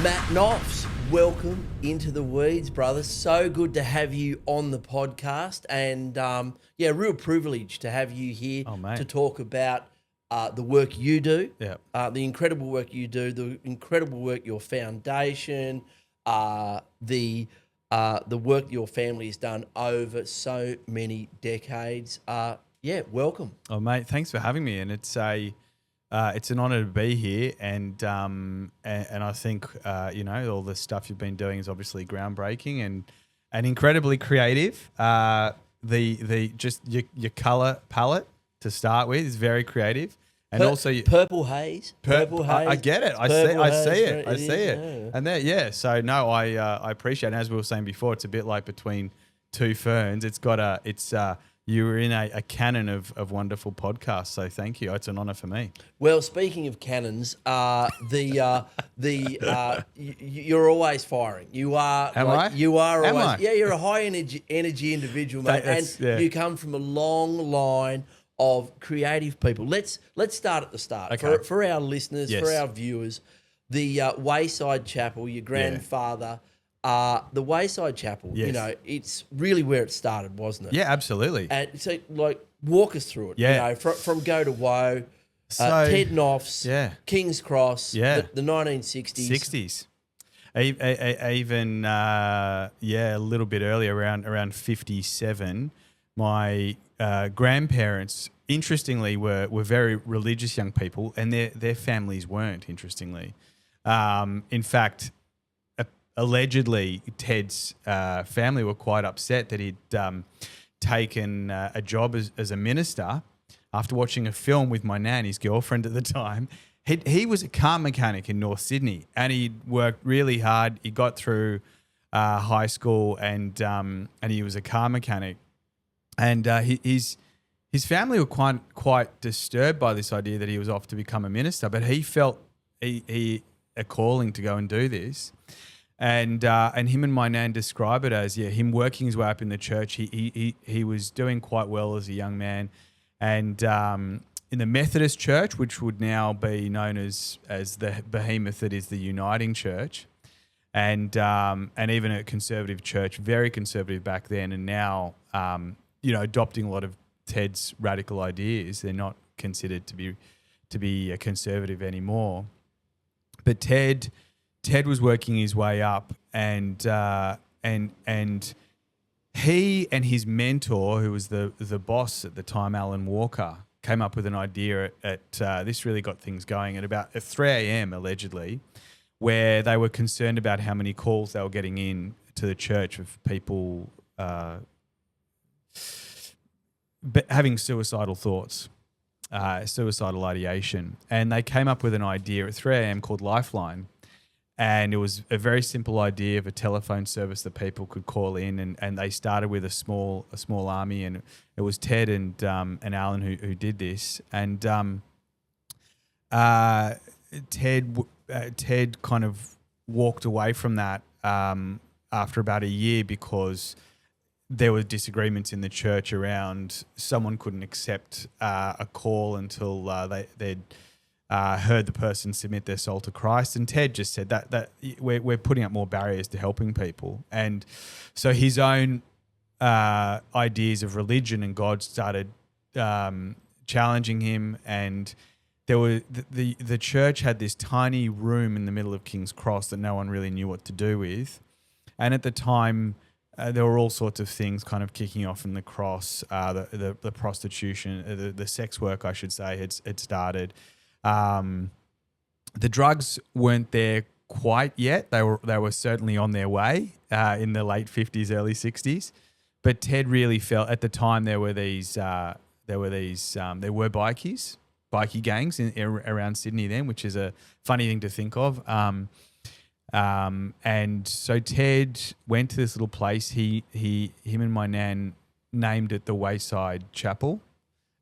Matt Noffs, welcome into the weeds, brother. So good to have you on the podcast, and real privilege to have you here to talk about the work you do, the incredible work you do, the incredible work your foundation, the work your family has done over so many decades. Welcome. Oh, mate, thanks for having me, and it's an honour to be here, and I think all the stuff you've been doing is obviously groundbreaking and incredibly creative. Your colour palette to start with is very creative, and also purple haze. Purple haze. I get it. I see it. And there, So no, I appreciate it. And as we were saying before, it's a bit like Between Two Ferns. You were in a canon of wonderful podcasts, so thank you. It's an honour for me. Well, speaking of canons, you're always firing. You are. Am I? You are Am always. I? Yeah, you're a high energy individual, mate, you come from a long line of creative people. Let's start at the start for our listeners, for our viewers. The Wayside Chapel, your grandfather. The Wayside Chapel, it's really where it started, wasn't it? Yeah, absolutely. And so, walk us through it. Yeah. From go to woe, Ted Noffs, King's Cross, the 1960s. 60s. Even a little bit earlier, around 57, my grandparents, interestingly, were very religious young people, and their families weren't, interestingly. In fact, allegedly, Ted's family were quite upset that he'd taken a job as a minister after watching a film with my nan, his girlfriend at the time. He was a car mechanic in North Sydney, and he worked really hard. He got through high school, and he was a car mechanic. And his family were quite disturbed by this idea that he was off to become a minister, but he felt a calling to go and do this. And him and my nan describe it as him working his way up in the church. He was doing quite well as a young man, and in the Methodist Church, which would now be known as the behemoth that is the Uniting Church, and even a conservative church, very conservative back then, and now adopting a lot of Ted's radical ideas. They're not considered to be a conservative anymore, but Ted was working his way up, and he and his mentor, who was the boss at the time, Alan Walker, came up with an idea at this really got things going at about 3 a.m. allegedly, where they were concerned about how many calls they were getting in to the church of people having suicidal thoughts, suicidal ideation, and they came up with an idea at 3 a.m. called Lifeline. And it was a very simple idea of a telephone service that people could call in, and they started with a small army, and it was Ted and Alan who did this. And Ted kind of walked away from that after about a year because there were disagreements in the church around someone couldn't accept a call until they'd heard the person submit their soul to Christ, and Ted just said that we're putting up more barriers to helping people, and so his own ideas of religion and God started challenging him. And there were the church had this tiny room in the middle of King's Cross that no one really knew what to do with, and at the time there were all sorts of things kind of kicking off in the cross. The prostitution, the sex work, I should say, had started. The drugs weren't there quite yet. They were certainly on their way in the late 50s, early 60s. But Ted really felt at the time there were bikie gangs around Sydney then, which is a funny thing to think of. And so Ted went to this little place. Him and my nan named it the Wayside Chapel,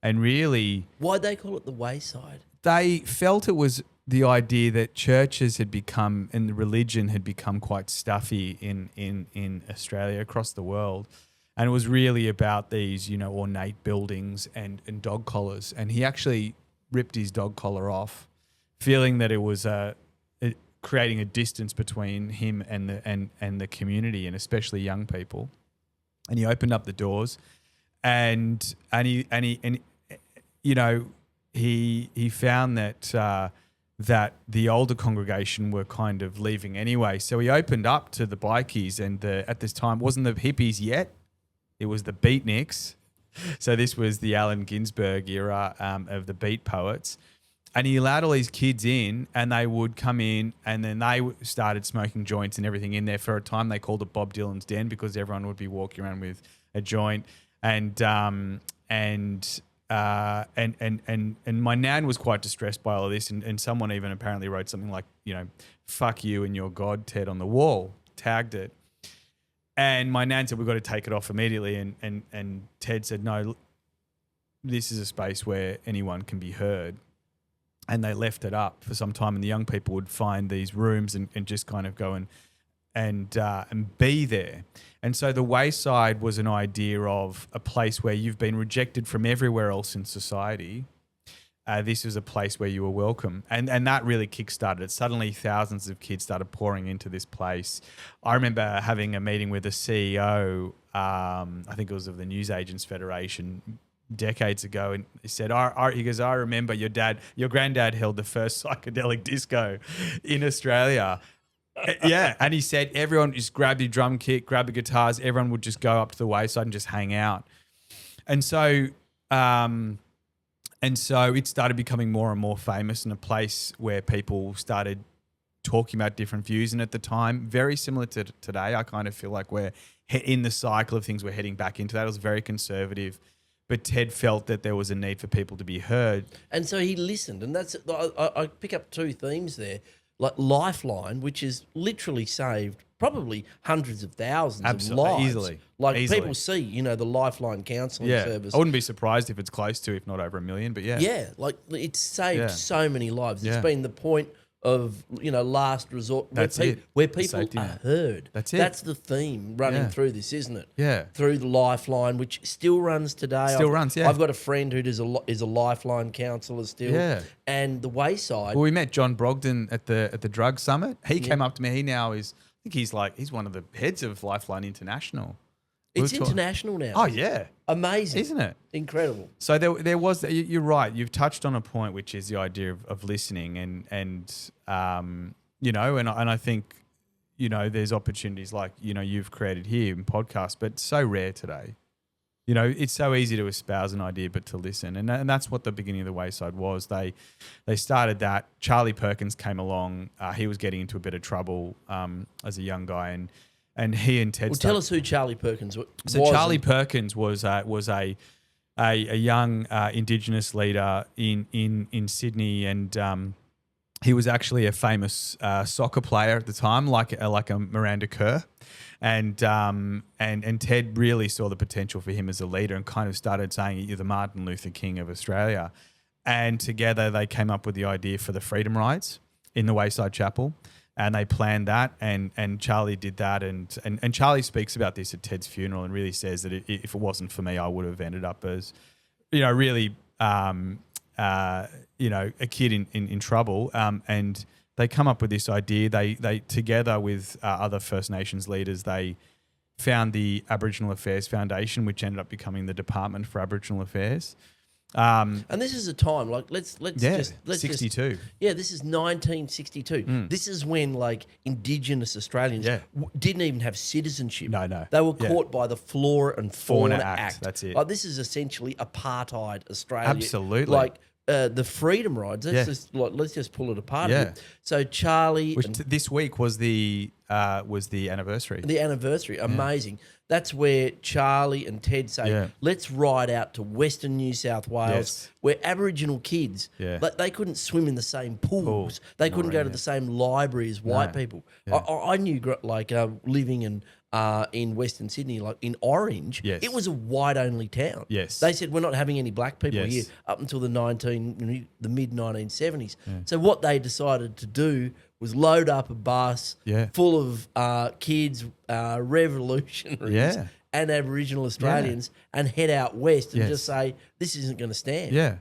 and really, why'd they call it the Wayside? They felt it was the idea that churches had become, and the religion had become quite stuffy in Australia, across the world. And it was really about these, ornate buildings and dog collars. And he actually ripped his dog collar off, feeling that it was creating a distance between him and the community, and especially young people. And he opened up the doors, and he found that that the older congregation were kind of leaving anyway. So he opened up to the bikies, and at this time wasn't the hippies yet; it was the beatniks. So this was the Allen Ginsberg era of the beat poets. And he allowed all these kids in, and they would come in, and then they started smoking joints and everything in there. For a time, they called it Bob Dylan's Den because everyone would be walking around with a joint. And my nan was quite distressed by all of this, and someone even apparently wrote something like, "Fuck you and your God, Ted," on the wall, tagged it. And my nan said, "We've got to take it off immediately." And Ted said, "No, this is a space where anyone can be heard." And they left it up for some time, and the young people would find these rooms and just kind of go and be there. And so the Wayside was an idea of a place where you've been rejected from everywhere else in society. This was a place where you were welcome. And that really kickstarted it. Suddenly thousands of kids started pouring into this place. I remember having a meeting with the CEO, I think it was of the Newsagents Federation, decades ago, and he said, he goes, "I remember your granddad held the first psychedelic disco in Australia." Yeah, and he said everyone just grabbed your drum kit, grabbed the guitars, everyone would just go up to the Wayside and just hang out. And so it started becoming more and more famous, and a place where people started talking about different views. And at the time, very similar to today, I kind of feel like we're in the cycle of things, we're heading back into that. It was very conservative. But Ted felt that there was a need for people to be heard. And so he listened. And that's I pick up two themes there. Like Lifeline, which has literally saved probably hundreds of thousands of lives. Easily. People see, the Lifeline counselling service. I wouldn't be surprised if it's close to, if not over 1 million, but yeah. Yeah, it's saved so many lives. It's been the point of, last resort where people are heard. That's it. That's the theme running through this, isn't it? Yeah. Through the Lifeline, which still runs today. I've got a friend who is a Lifeline counsellor still. Yeah. And the Wayside. Well, we met John Brogdon at the drug summit. He came up to me. He now is, I think he's one of the heads of Lifeline International. It's international now. Oh, yeah. Amazing. Isn't it? Incredible. So there was, you're right, you've touched on a point, which is the idea of listening and I think, there's opportunities like, you've created here in podcasts, but so rare today. It's so easy to espouse an idea, but to listen. And that's what the beginning of the Wayside was. They started that. Charlie Perkins came along. He was getting into a bit of trouble as a young guy, and he and Ted. Well, tell us who Charlie Perkins was. So Charlie Perkins was a young Indigenous leader in Sydney, and he was actually a famous soccer player at the time, like a Miranda Kerr, and Ted really saw the potential for him as a leader and kind of started saying, "You're the Martin Luther King of Australia," and together they came up with the idea for the Freedom Rides in the Wayside Chapel. And they planned that, and Charlie did that, and Charlie speaks about this at Ted's funeral and really says that if it wasn't for me, I would have ended up as, really, a kid in trouble. And they come up with this idea. They together with other First Nations leaders, they found the Aboriginal Affairs Foundation, which ended up becoming the Department for Aboriginal Affairs. And this is a time let's 62. This is 1962. This is when Indigenous Australians didn't even have citizenship. No. They were caught by the Flora and Fauna Act. That's it. This is essentially apartheid Australia. Absolutely. The Freedom Rides. Let's just pull it apart. Yeah. So Charlie, this week was the anniversary. The anniversary, amazing. That's where Charlie and Ted say, let's ride out to Western New South Wales, where Aboriginal kids, they couldn't swim in the same pools. They couldn't go to the same library as white people. Yeah. I knew, living in Western Sydney, in Orange, it was a white-only town. Yes. They said, we're not having any black people here up until the mid-1970s. Yeah. So what they decided to do was load up a bus full of kids, revolutionaries and Aboriginal Australians and head out west and just say, this isn't going to stand. Yeah.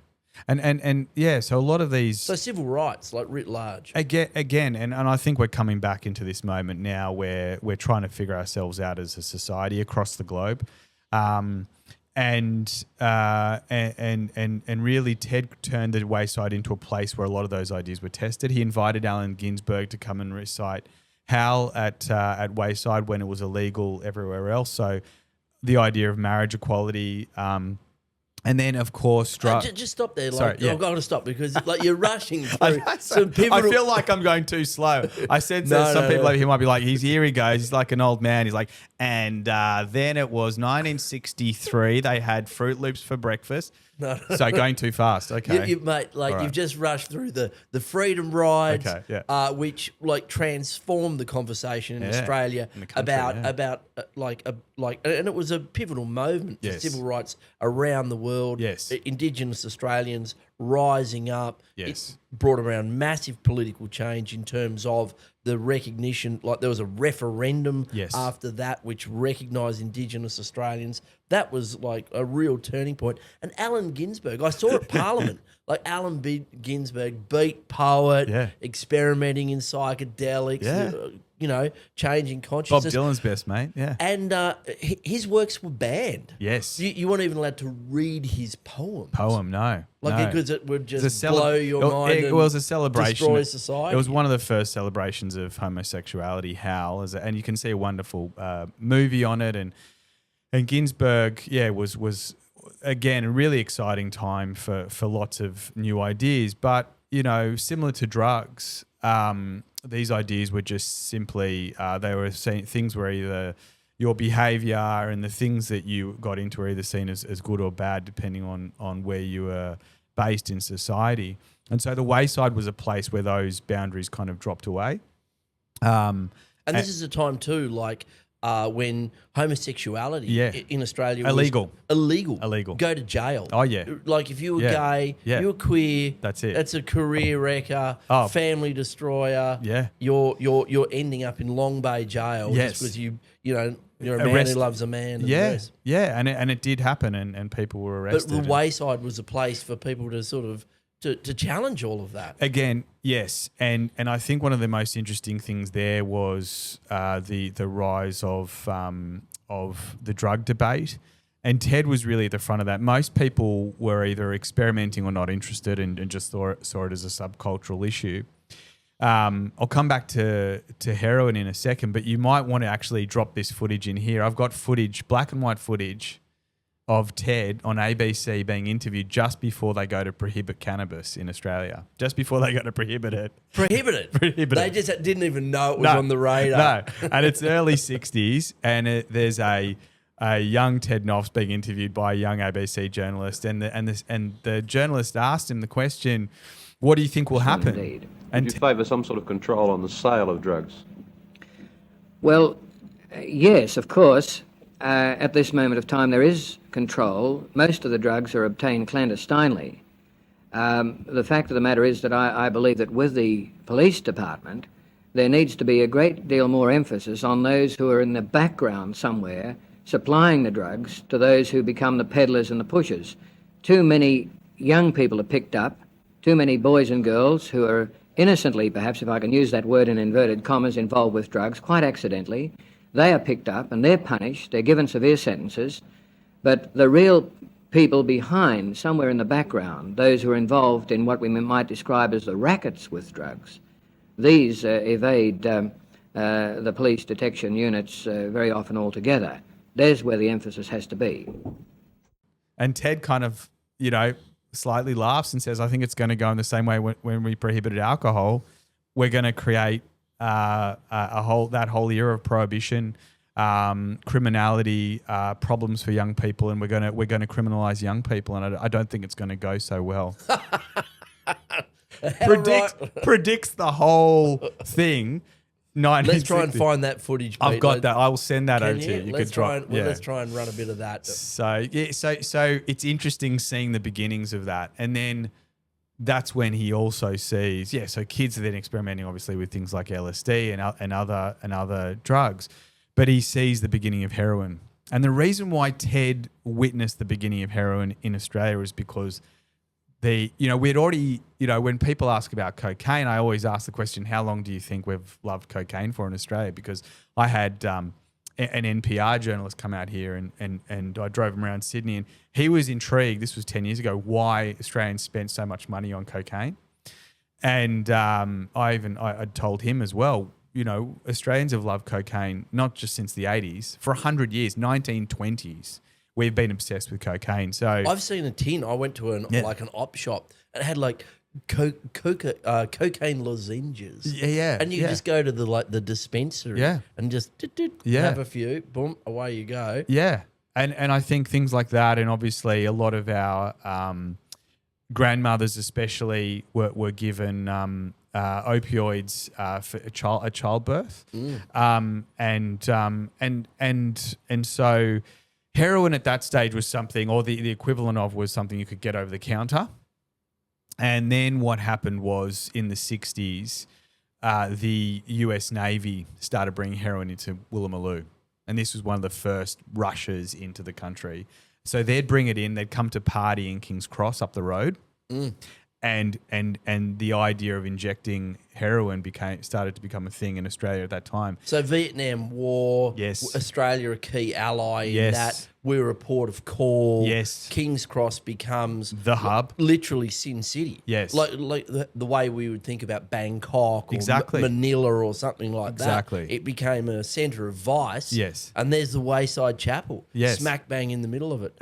And yeah, so a lot of these... So civil rights, like writ large. Again, and I think we're coming back into this moment now where we're trying to figure ourselves out as a society across the globe. And really Ted turned the Wayside into a place where a lot of those ideas were tested. He invited Allen Ginsberg to come and recite Hal at Wayside when it was illegal everywhere else. So the idea of marriage equality, and then, of course, just stop there. Sorry, yeah. I've got to stop because you're rushing through some pivotal... I feel like I'm going too slow. I said some people over here might be like, here he goes. He's like an old man. He's like, and then it was 1963. They had Fruit Loops for breakfast. No. So going too fast. Okay. Mate, you've just rushed through the freedom rides, which transformed the conversation in Australia in about and it was a pivotal moment for civil rights around the world. Yes. Indigenous Australians rising up. Yes. It brought around massive political change in terms of the recognition. There was a referendum after that which recognised Indigenous Australians. That was a real turning point. And Allen Ginsberg, I saw at Parliament, Allen Ginsberg, beat poet, experimenting in psychedelics, changing consciousness. Bob Dylan's best mate, And his works were banned. Yes. You weren't even allowed to read his poems. No. Because it would just blow your mind. It was a celebration. Destroy society. It was one of the first celebrations of homosexuality, Hal, and you can see a wonderful movie on it. And Ginsberg, was again a really exciting time for lots of new ideas. But similar to drugs, these ideas were just simply they were saying things were either your behaviour and the things that you got into are either seen as good or bad depending on where you were based in society. And so the Wayside was a place where those boundaries kind of dropped away. And this is a time too, when homosexuality in Australia was illegal. Go to jail. Oh, yeah. If you were gay, you were queer. That's it. That's a career wrecker, family destroyer. Yeah. You're ending up in Long Bay jail just because you're a man who loves a man. And it did happen and people were arrested. But the Wayside was a place for people to sort of to challenge all of that. Again, yes, and I think one of the most interesting things there was the rise of the drug debate, and Ted was really at the front of that. Most people were either experimenting or not interested, and just saw it as a subcultural issue. I'll come back to heroin in a second, but you might want to actually drop this footage in here. I've got footage, black and white footage, of Ted on ABC being interviewed just before they go to prohibit cannabis in Australia. Just before they go to prohibit it. Prohibit it? They just didn't even know it was on the No, radar. and it's early 60s, and there's a young Ted Noffs being interviewed by a young ABC journalist, and the journalist asked him the question, what do you think will happen? Indeed. And do you favour some sort of control on the sale of drugs? Well, yes, of course. At this moment of time, there is control. Most of the drugs are obtained clandestinely. The fact of the matter is that I believe that with the police department, there needs to be a great deal more emphasis on those who are in the background somewhere, supplying the drugs to those who become the peddlers and the pushers. Too many young people are picked up, too many boys and girls who are innocently, perhaps if I can use that word in inverted commas, involved with drugs, quite accidentally. They are picked up and they're punished, they're given severe sentences, but the real people behind, somewhere in the background, those who are involved in what we might describe as the rackets with drugs, these evade the police detection units very often altogether. There's where the emphasis has to be. And Ted kind of, slightly laughs and says, I think it's going to go in the same way when we prohibited alcohol. We're going to create that whole era of prohibition, criminality, problems for young people, and we're going to criminalize young people, and I don't think it's going to go so well. Predicts the whole thing. Let's try and find that footage. I've got that. I will send that over to you. Let's try and run a bit of that. So it's interesting seeing the beginnings of that, and then that's when he also sees, so kids are then experimenting obviously with things like LSD and other drugs, but he sees the beginning of heroin. And the reason why Ted witnessed the beginning of heroin in Australia is because we'd already, when people ask about cocaine, I always ask the question, how long do you think we've loved cocaine for in Australia? Because I had an NPR journalist come out here and I drove him around Sydney, and he was intrigued, this was 10 years ago, why Australians spent so much money on cocaine. And I told him as well, Australians have loved cocaine, not just since the 80s, for 100 years, 1920s. We've been obsessed with cocaine. So I've seen a tin. I went to an op shop and it had like cocaine lozenges. Yeah. And you just go to the dispensary and just have a few. Boom, away you go. Yeah. And I think things like that, and obviously a lot of our grandmothers especially were given opioids for childbirth. And so heroin at that stage was something, or the equivalent of was something you could get over the counter. And then what happened was in the 60s, the US Navy started bringing heroin into Woolloomooloo. And this was one of the first rushes into the country. So they'd bring it in, they'd come to party in King's Cross up the road. And the idea of injecting heroin started to become a thing in Australia at that time. So Vietnam War, Australia a key ally in that. We're a port of call. King's Cross becomes the hub, literally Sin City. Like the way we would think about Bangkok or Manila or something like that. It became a centre of vice. And there's the Wayside Chapel, smack bang in the middle of it.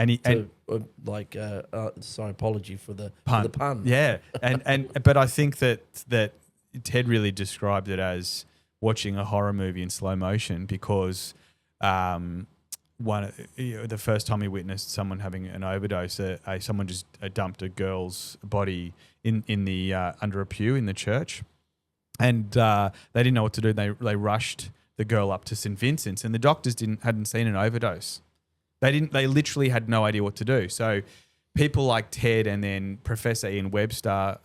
Sorry, apology for the pun. But I think that Ted really described it as watching a horror movie in slow motion, because the first time he witnessed someone having an overdose, someone just dumped a girl's body in the under a pew in the church, and they didn't know what to do. They rushed the girl up to St. Vincent's, and the doctors hadn't seen an overdose. They literally had no idea what to do. So people like Ted, and then Professor Ian Webster,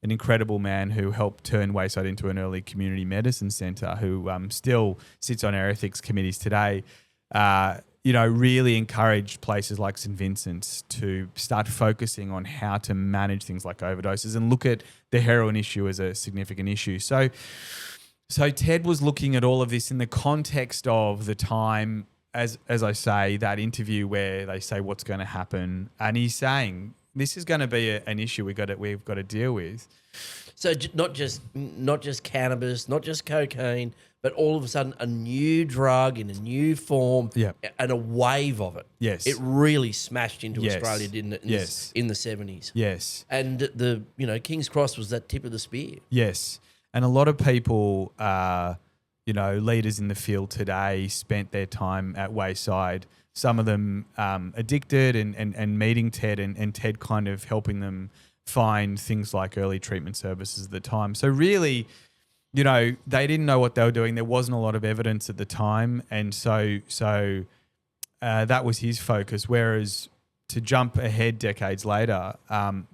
an incredible man who helped turn Wayside into an early community medicine centre, who still sits on our ethics committees today, really encouraged places like St. Vincent's to start focusing on how to manage things like overdoses and look at the heroin issue as a significant issue. So Ted was looking at all of this in the context of the time, as I say, that interview where they say what's going to happen, and he's saying this is going to be an issue we've got to deal with. So not just cannabis, not just cocaine, but all of a sudden a new drug in a new form, and a wave of it. It really smashed into Australia, didn't it? In the 70s. And the King's Cross was that tip of the spear. And a lot of people, leaders in the field today spent their time at Wayside. Some of them addicted and meeting Ted, and Ted kind of helping them find things like early treatment services at the time. So really, they didn't know what they were doing. There wasn't a lot of evidence at the time. And so that was his focus. Whereas to jump ahead decades later, in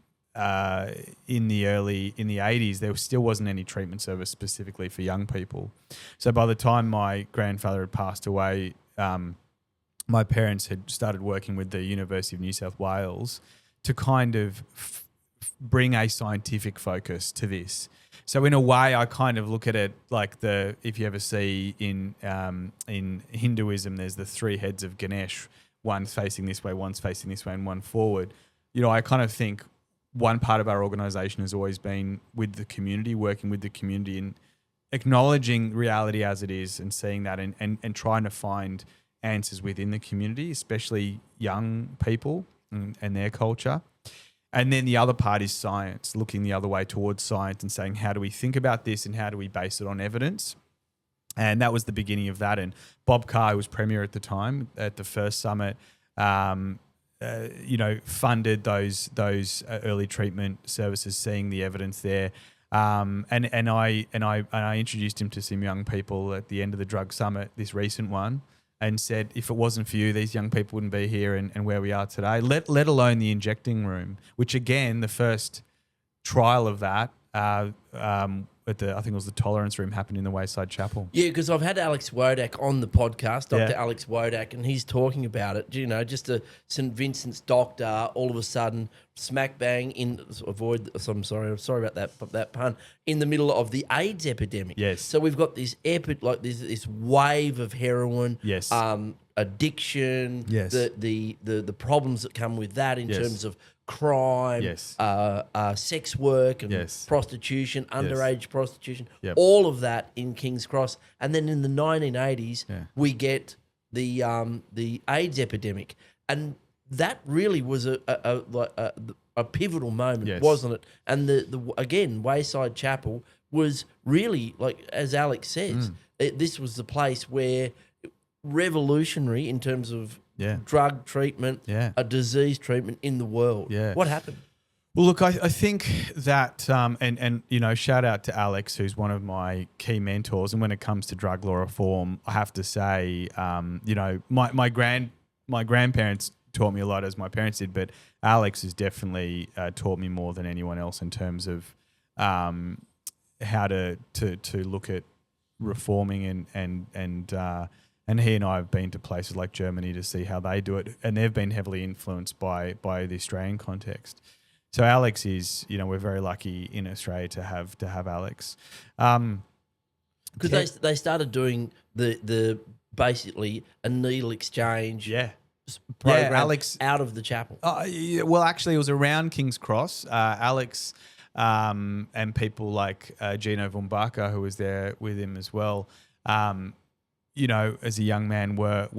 the 80s, there still wasn't any treatment service specifically for young people. So by the time my grandfather had passed away, my parents had started working with the University of New South Wales to kind of bring a scientific focus to this. So in a way, I kind of look at it like if you ever see in Hinduism, there's the three heads of Ganesh, one's facing this way, one's facing this way, and one forward. I kind of think one part of our organisation has always been with the community, working with the community and acknowledging reality as it is, and seeing that and trying to find answers within the community, especially young people and their culture. And then the other part is science, looking the other way towards science and saying, how do we think about this and how do we base it on evidence? And that was the beginning of that. And Bob Carr, who was Premier at the time at the first summit, funded those early treatment services, seeing the evidence there. And I introduced him to some young people at the end of the drug summit, this recent one, and said, if it wasn't for you, these young people wouldn't be here and where we are today, let alone the injecting room, which again, the first trial of that I think it was the tolerance room happened in the Wayside Chapel. Yeah, because I've had Alex Wodak on the podcast, Dr. Alex Wodak, and he's talking about it. You know, just a St. Vincent's doctor, all of a sudden, smack bang I'm sorry about that pun, in the middle of the AIDS epidemic. Yes. So we've got this this wave of heroin. Yes. Addiction. Yes. The problems that come with that in Yes. terms of crime, Yes. Sex work and Yes. prostitution, underage prostitution, Yep. all of that in King's Cross. And then in the 1980s, we get the AIDS epidemic, and that really was a pivotal moment, wasn't it? And the again, Wayside Chapel was really, like as Alex says, this was the place where revolutionary in terms of drug treatment, a disease treatment in the world. Yeah. What happened? Well, look, I think that, and you know, shout out to Alex, who's one of my key mentors. And when it comes to drug law reform, I have to say, you know, my grandparents taught me a lot, as my parents did, but Alex has definitely taught me more than anyone else in terms of how to look at reforming and he and I have been to places like Germany to see how they do it, and they've been heavily influenced by the Australian context. So Alex is, you know, we're very lucky in Australia to have Alex. Because they started doing the basically a needle exchange program Alex out of the chapel. Well, actually, it was around King's Cross. Alex and people like Gino Vumbaka, who was there with him as well, you know, as a young man, were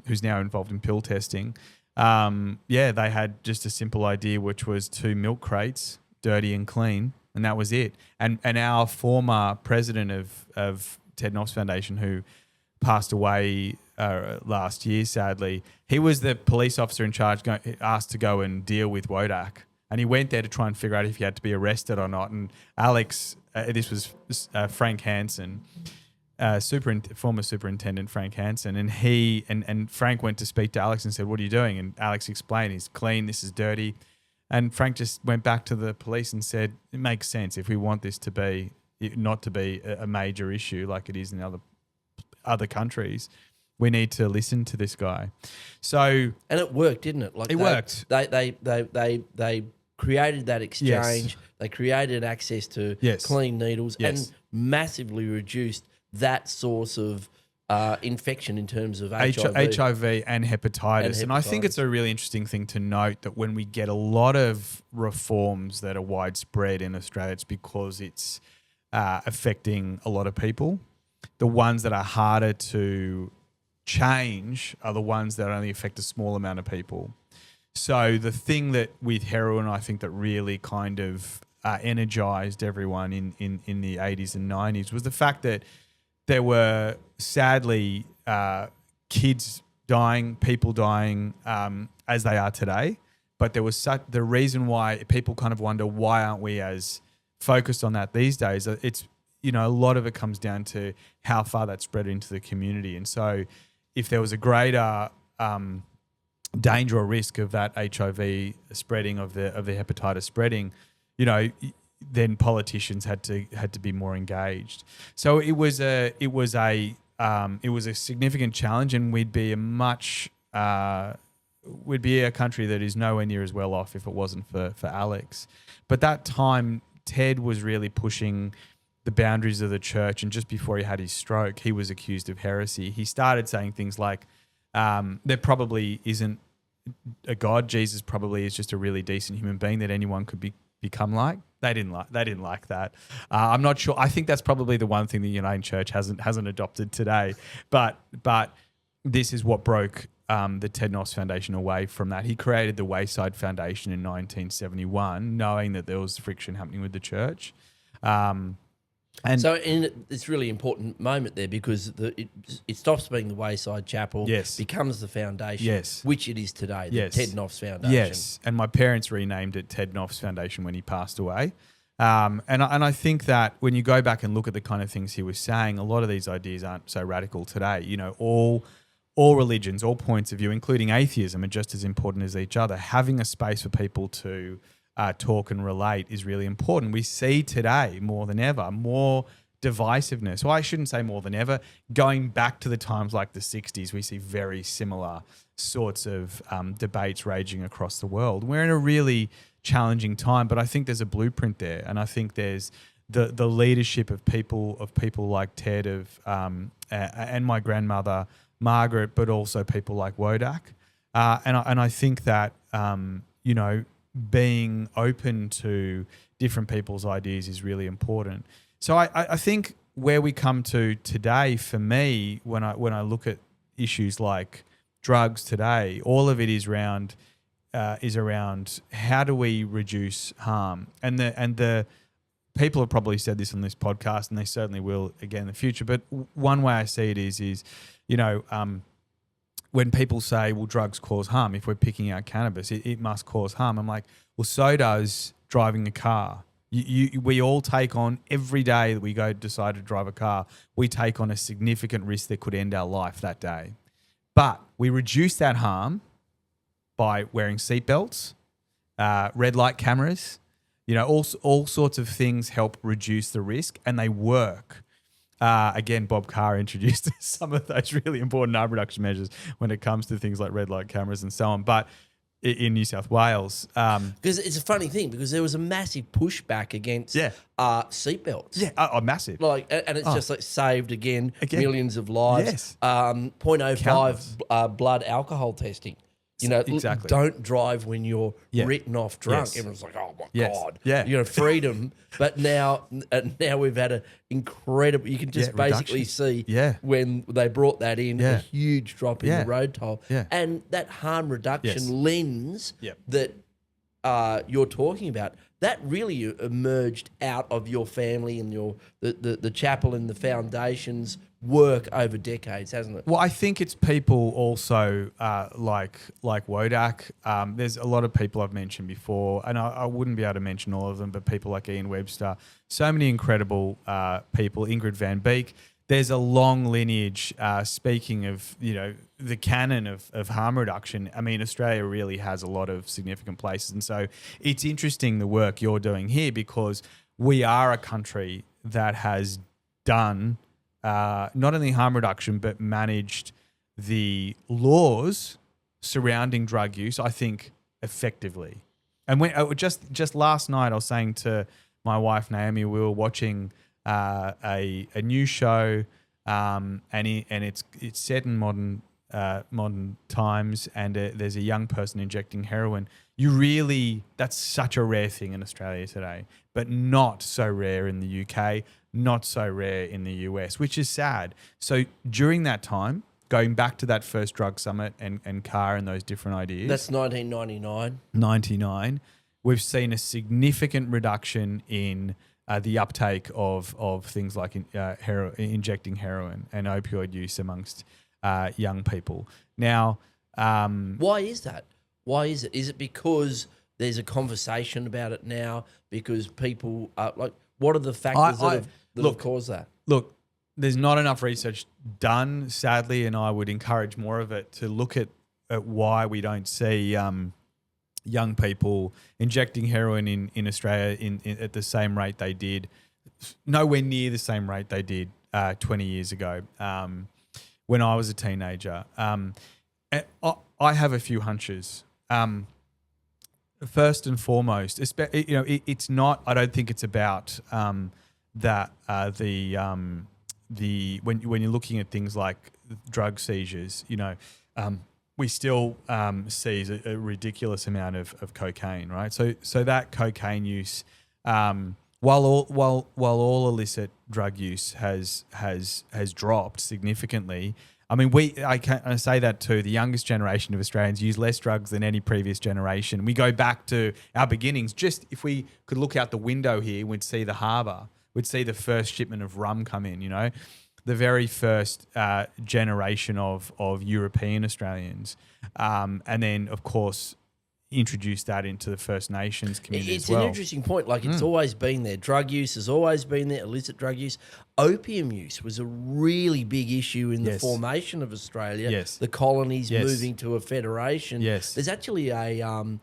who's now involved in pill testing. They had just a simple idea, which was 2 milk crates, dirty and clean, and that was it. And our former president of Ted Noffs Foundation, who passed away last year, sadly, he was the police officer in charge, asked to go and deal with Wodak. And he went there to try and figure out if he had to be arrested or not. And Alex, this was Frank Hansen, former superintendent Frank Hansen, and he and Frank went to speak to Alex and said, "What are you doing?" And Alex explained, "He's clean. This is dirty." And Frank just went back to the police and said, "It makes sense if we want this to be not to be a major issue like it is in other countries. We need to listen to this guy." So and it worked, didn't it? It worked. They created that exchange. Yes. They created access to clean needles and massively reduced that source of infection in terms of HIV and hepatitis. And I think it's a really interesting thing to note that when we get a lot of reforms that are widespread in Australia, it's because it's affecting a lot of people. The ones that are harder to change are the ones that only affect a small amount of people. So the thing that with heroin, I think that really kind of energized everyone in the 80s and 90s was the fact that there were sadly kids dying, people dying as they are today. But there was the reason why people kind of wonder, why aren't we as focused on that these days? It's, you know, a lot of it comes down to how far that spread into the community. And so if there was a greater danger or risk of that HIV spreading, of the hepatitis spreading, you know, then politicians had to be more engaged. So it was a significant challenge, and we'd be a country that is nowhere near as well off if it wasn't for Alex. But that time, Ted was really pushing the boundaries of the church, and just before he had his stroke, he was accused of heresy. He started saying things like, there probably isn't a God. Jesus probably is just a really decent human being that anyone could become like. They didn't like that. I'm not sure. I think that's probably the one thing the Uniting Church hasn't adopted today. But this is what broke the Ted Noffs Foundation away from that. He created the Wayside Foundation in 1971, knowing that there was friction happening with the church. And so it's really important moment there, because it stops being the Wayside Chapel, becomes the foundation, which it is today, the Ted Noffs Foundation. Yes, and my parents renamed it Ted Noffs Foundation when he passed away. And I think that when you go back and look at the kind of things he was saying, a lot of these ideas aren't so radical today. You know, all religions, all points of view, including atheism, are just as important as each other. Having a space for people to talk and relate is really important. We see today more than ever more divisiveness. Well, I shouldn't say more than ever. Going back to the times like the 60s, we see very similar sorts of debates raging across the world. We're in a really challenging time, but I think there's a blueprint there, and I think there's the leadership of people like Ted, and my grandmother Margaret, but also people like Wodak, and I think that being open to different people's ideas is really important. So I think where we come to today, for me, when I look at issues like drugs today, all of it is around how do we reduce harm, and the people have probably said this on this podcast, and they certainly will again in the future. But one way I see it is when people say, well, drugs cause harm, if we're picking out cannabis, it must cause harm. I'm like, well, so does driving a car. We all take on, every day that we decide to drive a car, we take on a significant risk that could end our life that day. But we reduce that harm by wearing seatbelts, red light cameras, all sorts of things help reduce the risk, and they work. Again, Bob Carr introduced some of those really important harm reduction measures when it comes to things like red light cameras and so on. But in New South Wales, because it's a funny thing, because there was a massive pushback against seatbelts. Yeah, massive. And it's just like saved again millions of lives. Yes. 0.05 blood alcohol testing. Exactly. Don't drive when you're written off drunk. Yes. Everyone's like, oh my God. Yeah. Freedom. But now we've had an incredible, you can just basically see when they brought that in, a huge drop in the road toll. Yeah. And that harm reduction lens that you're talking about, that really emerged out of your family and the chapel and the foundation's work over decades, hasn't it? Well, I think it's people also like Wodak. There's a lot of people I've mentioned before, and I wouldn't be able to mention all of them, but people like Ian Webster, so many incredible people, Ingrid Van Beek. There's a long lineage, speaking of, the canon of harm reduction. I mean, Australia really has a lot of significant places. And so it's interesting the work you're doing here, because we are a country that has done not only harm reduction, but managed the laws surrounding drug use, I think, effectively. And when just last night, I was saying to my wife, Naomi, we were watching a new show, and it's set in modern times, and there's a young person injecting heroin. That's such a rare thing in Australia today, but not so rare in the UK, not so rare in the US, which is sad. So during that time, going back to that first drug summit and Carr and those different ideas. That's 1999. 99. We've seen a significant reduction in the uptake of things like injecting heroin and opioid use amongst young people. Now, why is that? Why is it? Is it because there's a conversation about it now? Because people are like, what are the factors that have caused that? Look, there's not enough research done, sadly, and I would encourage more of it to look at why we don't see young people injecting heroin in Australia at the same rate they did, nowhere near the same rate they did 20 years ago when I was a teenager. I have a few hunches. First and foremost, it's not. I don't think it's about that when you're looking at things like drug seizures. We still see a ridiculous amount of cocaine, right? So that cocaine use, while all illicit drug use has dropped significantly. I mean, I say that too. The youngest generation of Australians use less drugs than any previous generation. We go back to our beginnings. Just if we could look out the window here, we'd see the harbour. We'd see the first shipment of rum come in. The very first generation of European Australians, and then of course, introduced that into the First Nations community It's as well. an interesting point. Like, it's always been there. Drug use has always been there, illicit drug use. Opium use was a really big issue in the Yes. formation of Australia. Yes. The colonies Yes. moving to a federation. Yes. There's actually a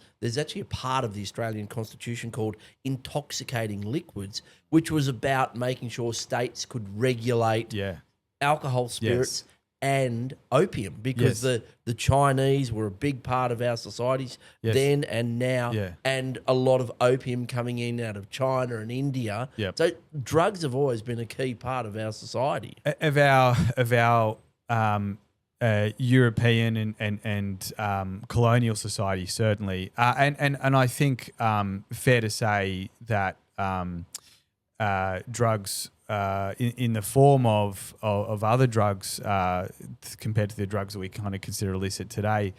part of the Australian Constitution called intoxicating liquids, which was about making sure states could regulate alcohol, spirits, and opium, because the Chinese were a big part of our societies then and now, and a lot of opium coming in out of China and India. So drugs have always been a key part of our society. Of our European and colonial society, certainly, and I think fair to say that drugs in the form of other drugs compared to the drugs that we kind of consider illicit today,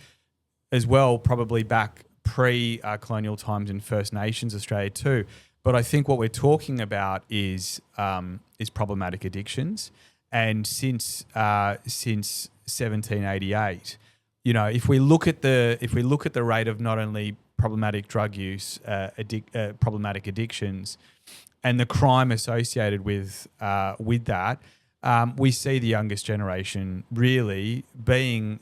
as well, probably back pre-colonial times in First Nations Australia too. But I think what we're talking about is problematic addictions, and since 1788, if we look at the rate of not only problematic drug use, problematic addictions, and the crime associated with that, we see the youngest generation really being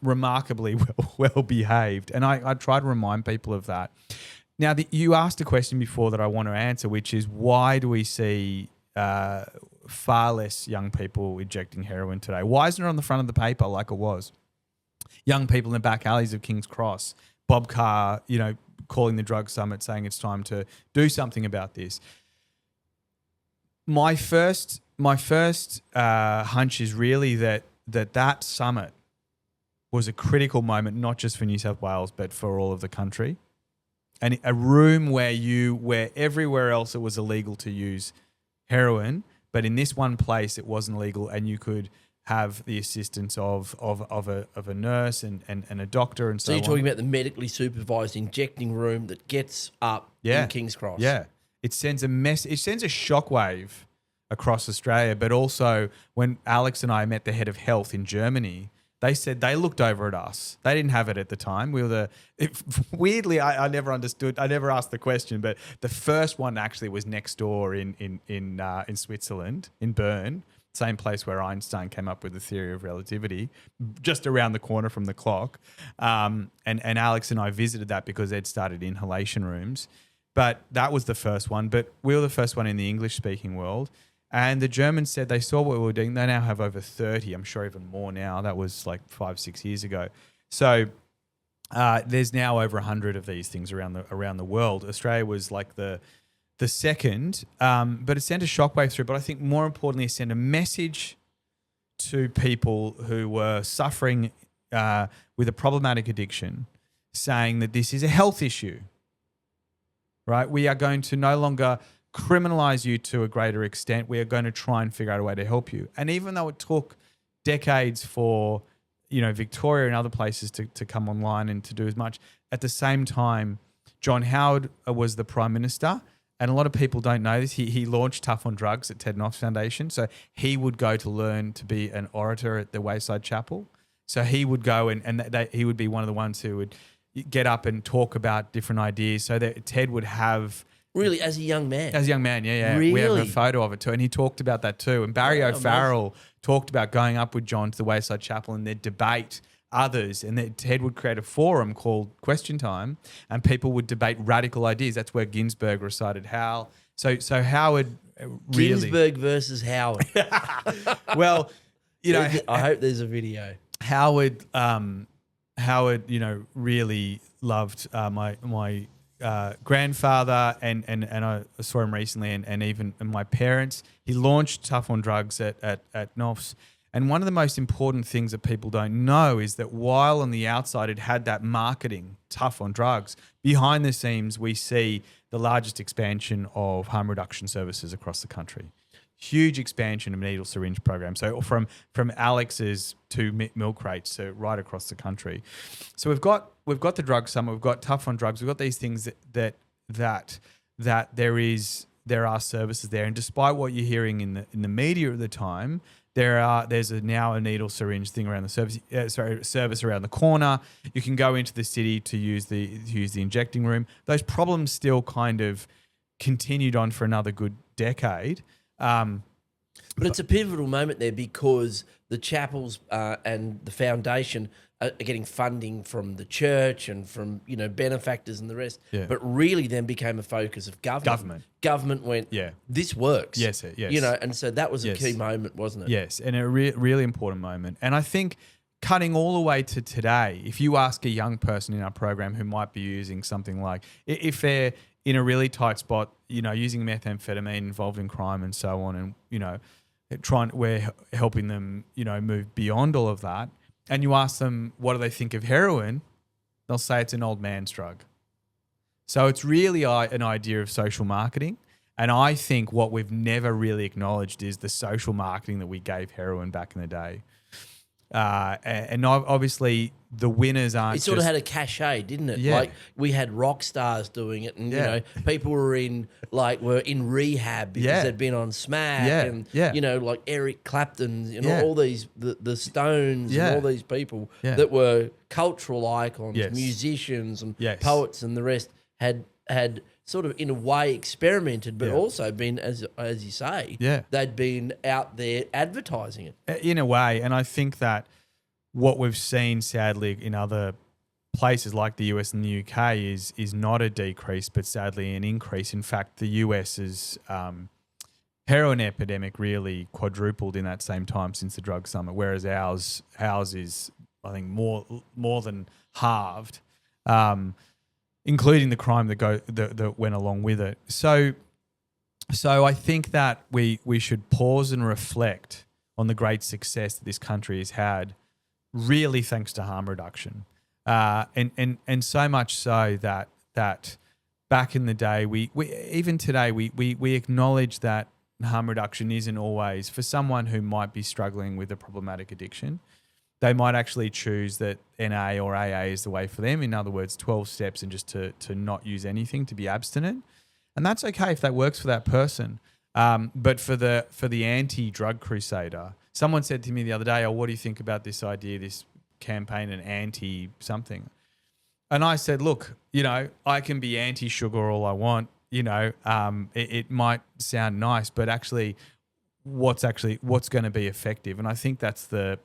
remarkably well behaved, and I try to remind people of that. Now, you asked a question before that I want to answer, which is, why do we see far less young people injecting heroin today? Why isn't it on the front of the paper like it was? Young people in the back alleys of King's Cross, Bob Carr, calling the drug summit, saying it's time to do something about this. My first hunch is really that summit was a critical moment, not just for New South Wales, but for all of the country. And a room where everywhere else it was illegal to use heroin, but in this one place it wasn't illegal, and you could have the assistance of a nurse and a doctor and so on. So you're talking about the medically supervised injecting room that gets up in King's Cross. Yeah. It sends a shockwave across Australia, but also when Alex and I met the head of health in Germany, they said they looked over at us. They didn't have it at the time. Weirdly, I never understood. I never asked the question, but the first one actually was next door in Switzerland, in Bern, same place where Einstein came up with the theory of relativity, just around the corner from the clock. And Alex and I visited that because they'd started inhalation rooms. But that was the first one. But we were the first one in the English-speaking world. And the Germans said they saw what we were doing. They now have over 30, I'm sure even more now. That was like 5-6 years ago. So there's now over 100 of these things around the world. Australia was like the second, but it sent a shockwave through. But I think more importantly, it sent a message to people who were suffering with a problematic addiction, saying that this is a health issue. Right? We are going to no longer criminalize you to a greater extent. We are going to try and figure out a way to help you. And even though it took decades for, Victoria and other places to come online and to do as much, at the same time, John Howard was the Prime Minister. And a lot of people don't know this. He launched Tough on Drugs at Ted Noffs Foundation. So he would go to learn to be an orator at the Wayside Chapel. So he would go and he would be one of the ones who would get up and talk about different ideas, so that Ted would have... Really, as a young man? As a young man, yeah. Really? We have a photo of it too, and he talked about that too. And Barry O'Farrell talked about going up with John to the Wayside Chapel and they'd debate others, and that Ted would create a forum called Question Time, and people would debate radical ideas. That's where Ginsberg recited Hal. So Howard really... Ginsberg versus Howard. Well, I hope there's a video. Howard, really loved my grandfather, and I saw him recently, and even my parents. He launched Tough on Drugs at Noffs. And one of the most important things that people don't know is that while on the outside it had that marketing, Tough on Drugs, behind the scenes we see the largest expansion of harm reduction services across the country. Huge expansion of needle syringe programs. So from Alex's to milk crates, so right across the country. So we've got the drug summit, we've got Tough on Drugs, we've got these things that there are services there. And despite what you're hearing in the media at the time, There's now a needle syringe thing around the service around the corner. You can go into the city to use the injecting room. Those problems still kind of continued on for another good decade. But it's a pivotal moment there because the chapels and the foundation are getting funding from the church and from benefactors and the rest. Yeah. But really, then became a focus of government. Government went, this works. Yes. And so that was a key moment, wasn't it? Yes, and a really important moment. And I think cutting all the way to today, if you ask a young person in our program who might be using something like, if they're in a really tight spot, using methamphetamine, involved in crime and so on, and we're helping them, move beyond all of that. And you ask them, what do they think of heroin? They'll say it's an old man's drug. So it's really an idea of social marketing. And I think what we've never really acknowledged is the social marketing that we gave heroin back in the day. And obviously the winners aren't. It sort of had a cachet, didn't it? Yeah. Like we had rock stars doing it, and people were in rehab because they'd been on Smack, and like Eric Clapton, all these the Stones, and all these people that were cultural icons, musicians and poets and the rest had sort of in a way experimented, but also been, as you say, they'd been out there advertising it. In a way, and I think that what we've seen, sadly, in other places like the US and the UK is not a decrease, but sadly an increase. In fact, the US's heroin epidemic really quadrupled in that same time since the drug summit, whereas ours is, I think, more than halved. Including the crime that went along with it. So I think that we should pause and reflect on the great success that this country has had, really thanks to harm reduction, and so much so that back in the day, we even today we acknowledge that harm reduction isn't always for someone who might be struggling with a problematic addiction. They might actually choose that NA or AA is the way for them. In other words, 12 steps and just to not use anything, to be abstinent. And that's okay if that works for that person. But for the anti-drug crusader, someone said to me the other day, what do you think about this idea, this campaign, and anti-something? And I said, look, I can be anti-sugar all I want. It might sound nice, but actually what's going to be effective, and I think that's the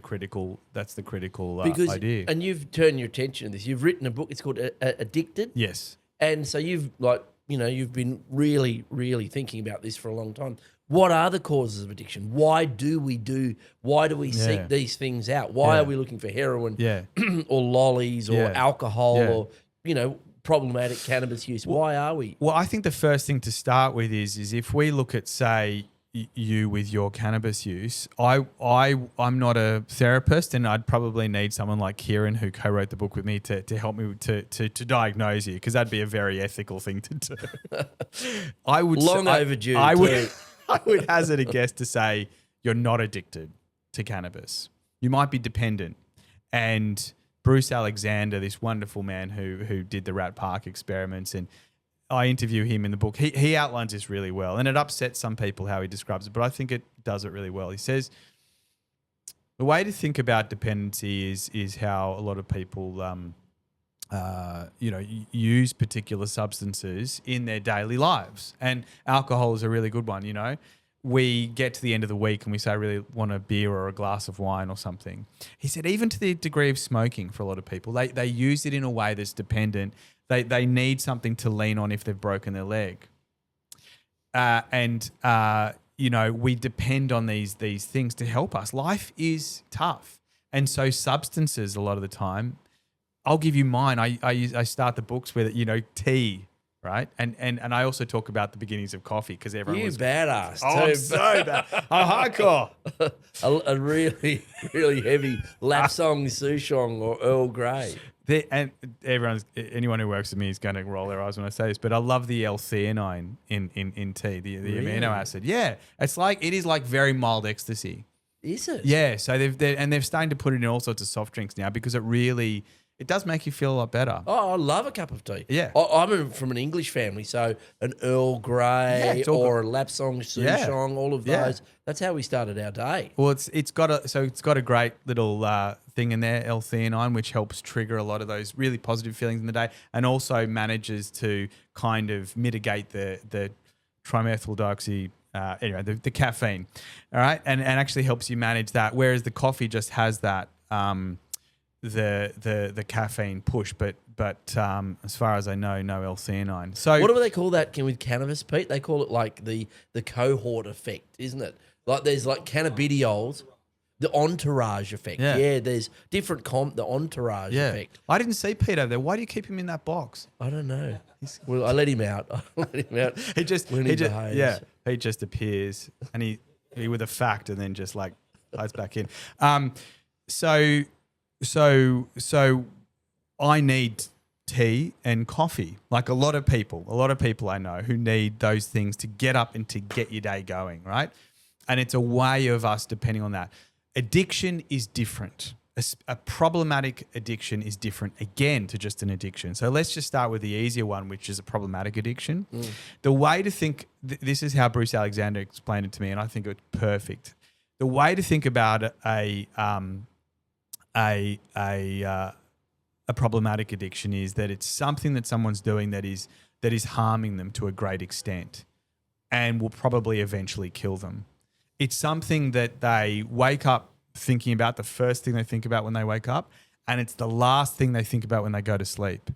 critical idea. And you've turned your attention to this. You've written a book. It's called Addicted. Yes. And so you've been really, really thinking about this for a long time. What are the causes of addiction? Why do we seek these things out? Why are we looking for heroin or lollies or alcohol or problematic cannabis use? Why are we? Well, I think the first thing to start with is if we look at, say, you with your cannabis use, I'm not a therapist, and I'd probably need someone like Kieran, who co-wrote the book with me, to help me to diagnose you, because that'd be a very ethical thing to do. Overdue. I would hazard a guess to say you're not addicted to cannabis. You might be dependent. And Bruce Alexander, this wonderful man who did the Rat Park experiments, and I interview him in the book. He outlines this really well, and it upsets some people how he describes it, but I think it does it really well. He says the way to think about dependency is how a lot of people use particular substances in their daily lives, and alcohol is a really good one. We get to the end of the week and we say, I really want a beer or a glass of wine or something. He said, even to the degree of smoking, for a lot of people, they use it in a way that's dependent. They need something to lean on if they've broken their leg. We depend on these things to help us. Life is tough. And so substances, a lot of the time, I'll give you mine. I start the books with, tea, right? And I also talk about the beginnings of coffee, because everyone was badass. Oh, I'm so bad. I'm hardcore. a really, really heavy lap song, Souchong or Earl Grey. And anyone who works with me is going to roll their eyes when I say this, but I love the L-theanine in tea, the amino acid. Yeah, it is like very mild ecstasy. Is it? Yeah, so they've starting to put it in all sorts of soft drinks now, because it it does make you feel a lot better. Oh, I love a cup of tea. Yeah. I'm from an English family, so an Earl Grey or a Lapsang Souchong, all of those. That's how we started our day. Well, it's got a great little thing in there, L-theanine, which helps trigger a lot of those really positive feelings in the day, and also manages to kind of mitigate the trimethyl dioxide. Anyway, the caffeine, all right, and actually helps you manage that. Whereas the coffee just has that the caffeine push, but as far as I know, no L-theanine. So what do they call that with cannabis, Pete? They call it like the cohort effect, isn't it? Like there's like cannabidiols, the entourage effect. Yeah, there's different the entourage effect. I didn't see Pete over there. Why do you keep him in that box? I don't know. Well, I let him out. He just appears and he with a fact and then just like hides back in. So I need tea and coffee, like a lot of people I know who need those things to get up and to get your day going, right? And it's a way of us depending on that. Addiction is different. A problematic addiction is different, again, to just an addiction. So let's just start with the easier one, which is a problematic addiction. The way to think, this is how Bruce Alexander explained it to me, and I think it's perfect. The way to think about a problematic addiction is that it's something that someone's doing that is harming them to a great extent and will probably eventually kill them. It's something that they wake up thinking about, the first thing they think about when they wake up, and it's the last thing they think about when they go to sleep.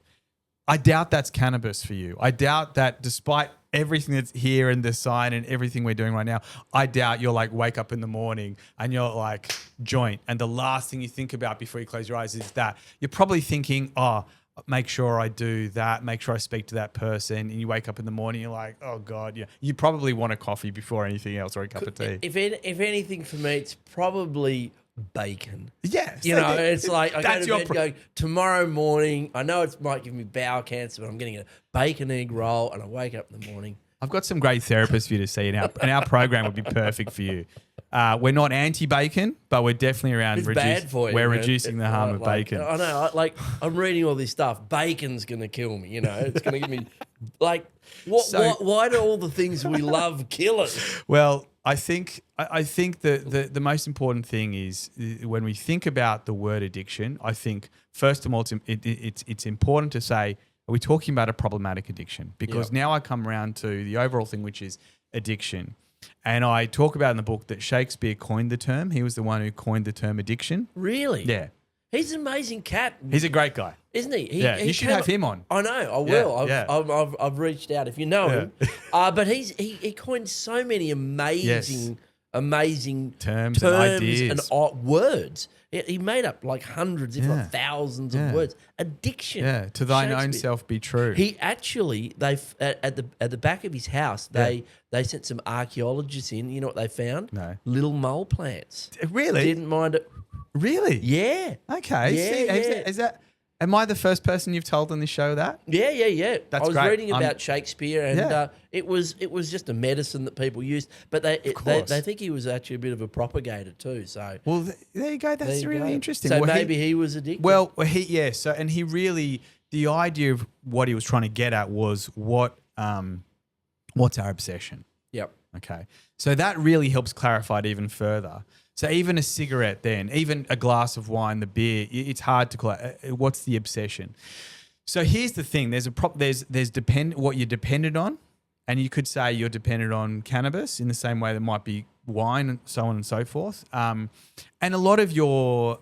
I doubt that's cannabis for you. I doubt that despite everything that's here and the sign and everything we're doing right now, I doubt you'll like wake up in the morning and you're like joint, and the last thing you think about before you close your eyes is that. You're probably thinking, oh, make sure I do that, make sure I speak to that person, and you wake up in the morning, you're like, oh God, yeah. You probably want a coffee before anything else or a cup of tea. If anything for me, it's probably bacon. Yeah. You know, it's like I go to bed going, tomorrow morning, I know it might give me bowel cancer, but I'm getting a bacon egg roll, and I wake up in the morning. I've got some great therapists for you to see, and our program would be perfect for you. We're not anti-bacon, but we're definitely around bad for you, reducing the harm of bacon. I know, I'm reading all this stuff. Bacon's going to kill me, you know. It's going to give me, like, why do all the things we love kill us? Well, I think the most important thing is when we think about the word addiction, I think, first of all, it's important to say, are we talking about a problematic addiction? Because now I come around to the overall thing, which is addiction. And I talk about in the book that Shakespeare coined the term. He was the one who coined the term addiction. Really? Yeah. He's an amazing cat. He's a great guy. Isn't he? You should have him on. I know, I will. Yeah. I've reached out if you know him. But he coined so many amazing terms and ideas and words. He made up like hundreds, if not thousands of words. Addiction. Yeah, to thine own self be true. He actually, at the back of his house, they sent some archaeologists in. You know what they found? No. Little mole plants. Really? Didn't mind it. Really? Yeah. Okay. Yeah, Is that? Am I the first person you've told on this show that? Yeah. That's I was great. reading about Shakespeare, and it was just a medicine that people used, but they think he was actually a bit of a propagator too. So there you go. That's really interesting. So maybe he was addicted. Well, So he really, the idea of what he was trying to get at was what's our obsession? Yep. Okay. So that really helps clarify it even further. So even a cigarette then, even a glass of wine, the beer, it's hard to call it. What's the obsession? So here's the thing. There's what you're dependent on, and you could say you're dependent on cannabis in the same way that might be wine and so on and so forth. And a lot of your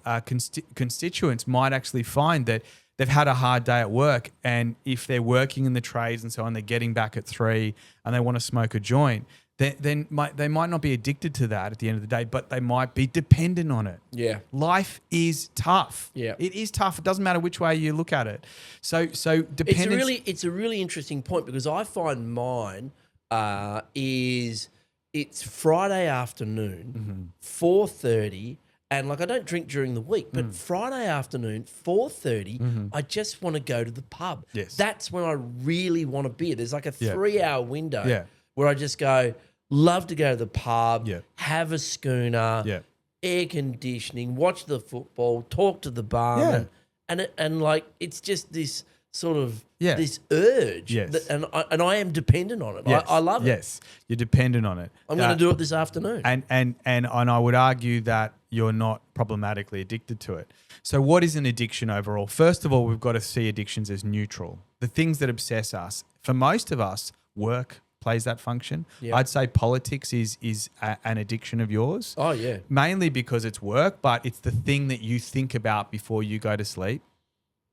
constituents might actually find that they've had a hard day at work, and if they're working in the trades and so on, they're getting back at 3 and they want to smoke a joint, they might not be addicted to that at the end of the day, but they might be dependent on it. Yeah. Life is tough. Yeah. It is tough. It doesn't matter which way you look at it. So dependence. It's a really interesting point, because I find mine is it's Friday afternoon, 4:30, and like I don't drink during the week, but Friday afternoon, 4:30, I just want to go to the pub. Yes. That's when I really want a beer. There's like a 3-hour window where I just go, love to go to the pub, have a schooner, air conditioning, watch the football, talk to the barman, and like it's just this sort of Yeah. this urge, Yes. and I am dependent on it. Yes. I love it. Yes, you're dependent on it. I'm going to do it this afternoon. And I would argue that you're not problematically addicted to it. So what is an addiction overall? First of all, we've got to see addictions as neutral. The things that obsess us, for most of us, work plays that function. Yeah. I'd say politics is an addiction of yours. Oh, yeah. Mainly because it's work, but it's the thing that you think about before you go to sleep.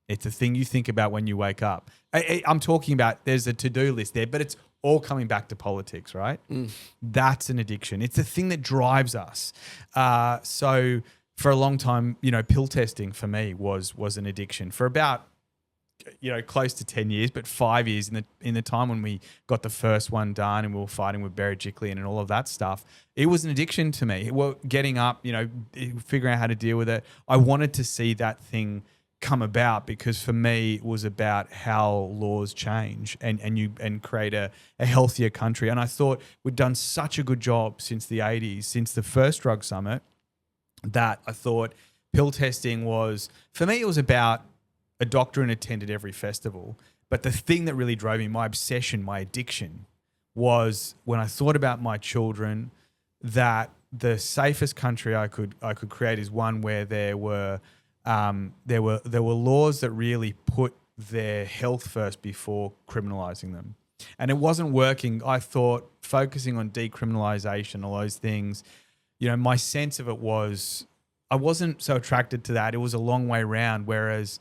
It's the thing you think about when you wake up. I'm talking about there's a to-do list there, but it's all coming back to politics, right? That's an addiction. It's the thing that drives us. So for a long time, pill testing for me was an addiction. For about close to 10 years, but 5 years in the time when we got the first one done and we were fighting with Berejiklian and all of that stuff, it was an addiction to me. Well, getting up, figuring out how to deal with it. I wanted to see that thing come about because for me it was about how laws change and create a healthier country. And I thought we'd done such a good job since the 80s, since the first drug summit, that I thought pill testing was, for me, it was about a doctor and attended every festival. But the thing that really drove me, my obsession, my addiction, was when I thought about my children, that the safest country I could create is one where there were laws that really put their health first before criminalizing them. And it wasn't working. I thought focusing on decriminalisation, all those things, my sense of it was I wasn't so attracted to that. It was a long way round, whereas,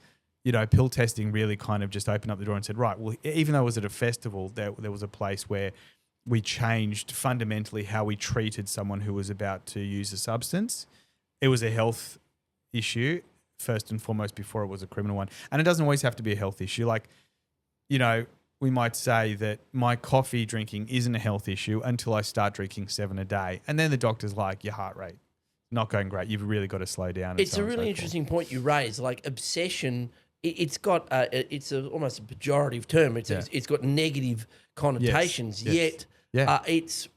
pill testing really kind of just opened up the door and said, right, well, even though it was at a festival, there was a place where we changed fundamentally how we treated someone who was about to use a substance. It was a health issue first and foremost before it was a criminal one. And it doesn't always have to be a health issue. Like, we might say that my coffee drinking isn't a health issue until I start drinking 7 a day. And then the doctor's like, your heart rate, not going great. You've really got to slow down. It's a really interesting point you raise. Like obsession, it's got almost a pejorative term. It's got negative connotations. Yes. Yet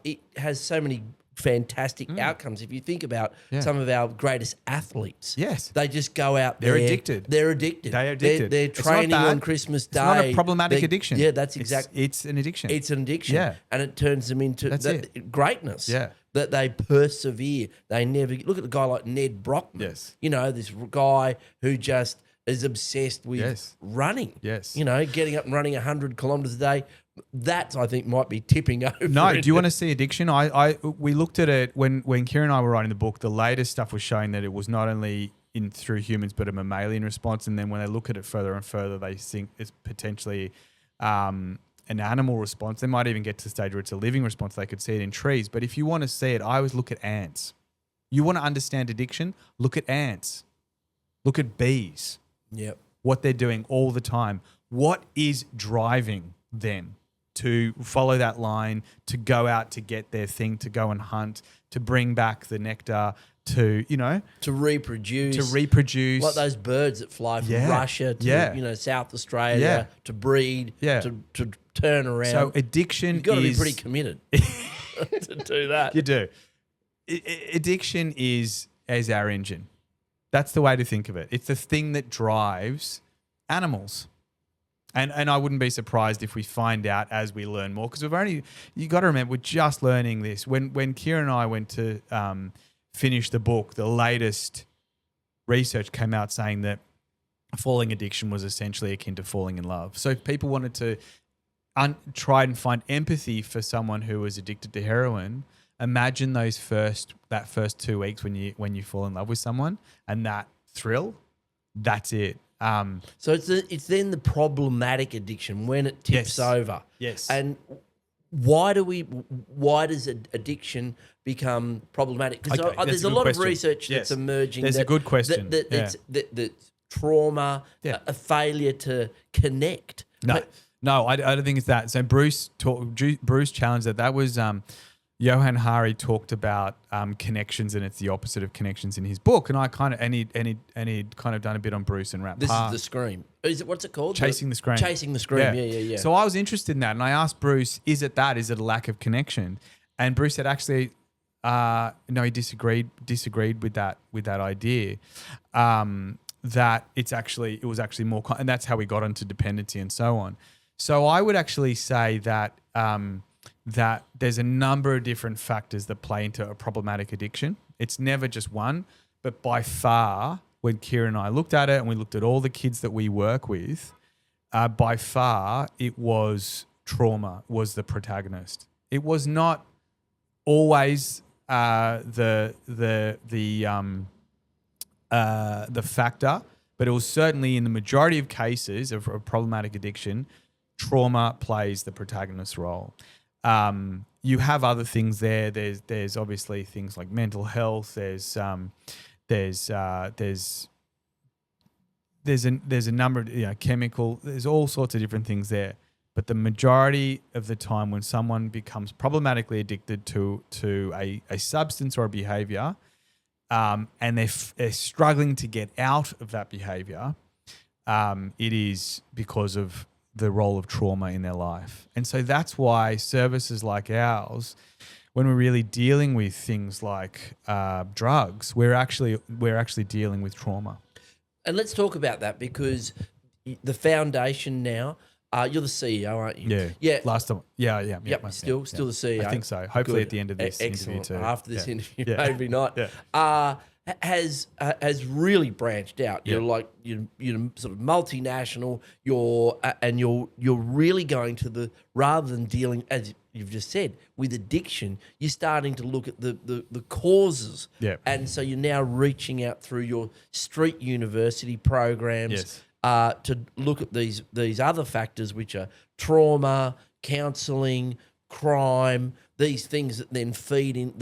it has so many fantastic outcomes. If you think about some of our greatest athletes, they just go out there. They're addicted. They're addicted. They're training on Christmas Day. It's not a problematic addiction. Yeah, that's exactly. It's an addiction. It's an addiction. Yeah. And it turns them into greatness. Yeah. That they persevere. They never look at a guy like Ned Brockman. Yes. This guy who just is obsessed with running. Yes. Getting up and running 100 kilometres a day. That, I think, might be tipping over. No, do you want to see addiction? We looked at it when Kira and I were writing the book. The latest stuff was showing that it was not only through humans but a mammalian response. And then when they look at it further and further, they think it's potentially an animal response. They might even get to the stage where it's a living response. They could see it in trees. But if you want to see it, I always look at ants. You want to understand addiction? Look at ants. Look at bees. Yep. What they're doing all the time. What is driving them to follow that line, to go out to get their thing, to go and hunt, to bring back the nectar, to reproduce. Like those birds that fly from Russia to South Australia to breed, to turn around. So addiction, you've got to be pretty committed to do that. You do. Addiction is our engine. That's the way to think of it. It's the thing that drives animals. And I wouldn't be surprised if we find out as we learn more, because you got to remember, we're just learning this. When Kira and I went to finish the book, the latest research came out saying that falling addiction was essentially akin to falling in love. So if people wanted to try and find empathy for someone who was addicted to heroin, imagine that first 2 weeks when you fall in love with someone and that thrill, that's it. So it's then the problematic addiction when it tips over. Yes. And why does addiction become problematic? Because there's a lot of research that's emerging. There's a good question. That trauma, a failure to connect. No, I don't think it's that. So Bruce challenged that. That was Johan Hari talked about connections, and it's the opposite of connections in his book. And he'd kind of done a bit on Bruce and Rat This Park. is the Scream. What's it called? Chasing the Scream. Chasing the Scream. Yeah. So I was interested in that, and I asked Bruce, "Is it that? Is it a lack of connection?" And Bruce said, "Actually, no, he disagreed with that idea. that it was actually more, and that's how we got into dependency and so on. So I would actually say that that there's a number of different factors that play into a problematic addiction. It's never just one, but by far, when Kira and I looked at it and we looked at all the kids that we work with, by far it was trauma was the protagonist. It was not always the factor, but it was certainly in the majority of cases of problematic addiction, trauma plays the protagonist role. You have other things there. There's obviously things like mental health. There's a number of chemical. There's all sorts of different things there. But the majority of the time, when someone becomes problematically addicted to a substance or a behaviour, and they're struggling to get out of that behaviour, it is because of the role of trauma in their life. And so that's why services like ours, when we're really dealing with things like drugs, we're actually dealing with trauma. And let's talk about that, because the foundation now, you're the CEO, aren't you? Yeah. Last time. Yeah. Yep. Still the CEO. I think so. Hopefully Good. At the end of this interview too. After this interview, Yeah. maybe not. Yeah. Has really branched out. Yeah. You're sort of multinational. You're really going to rather than dealing, as you've just said, with addiction, you're starting to look at the causes. Yeah. And so you're now reaching out through your street university programs. Yes. To look at these other factors, which are trauma, counselling, crime, these things that then feed in.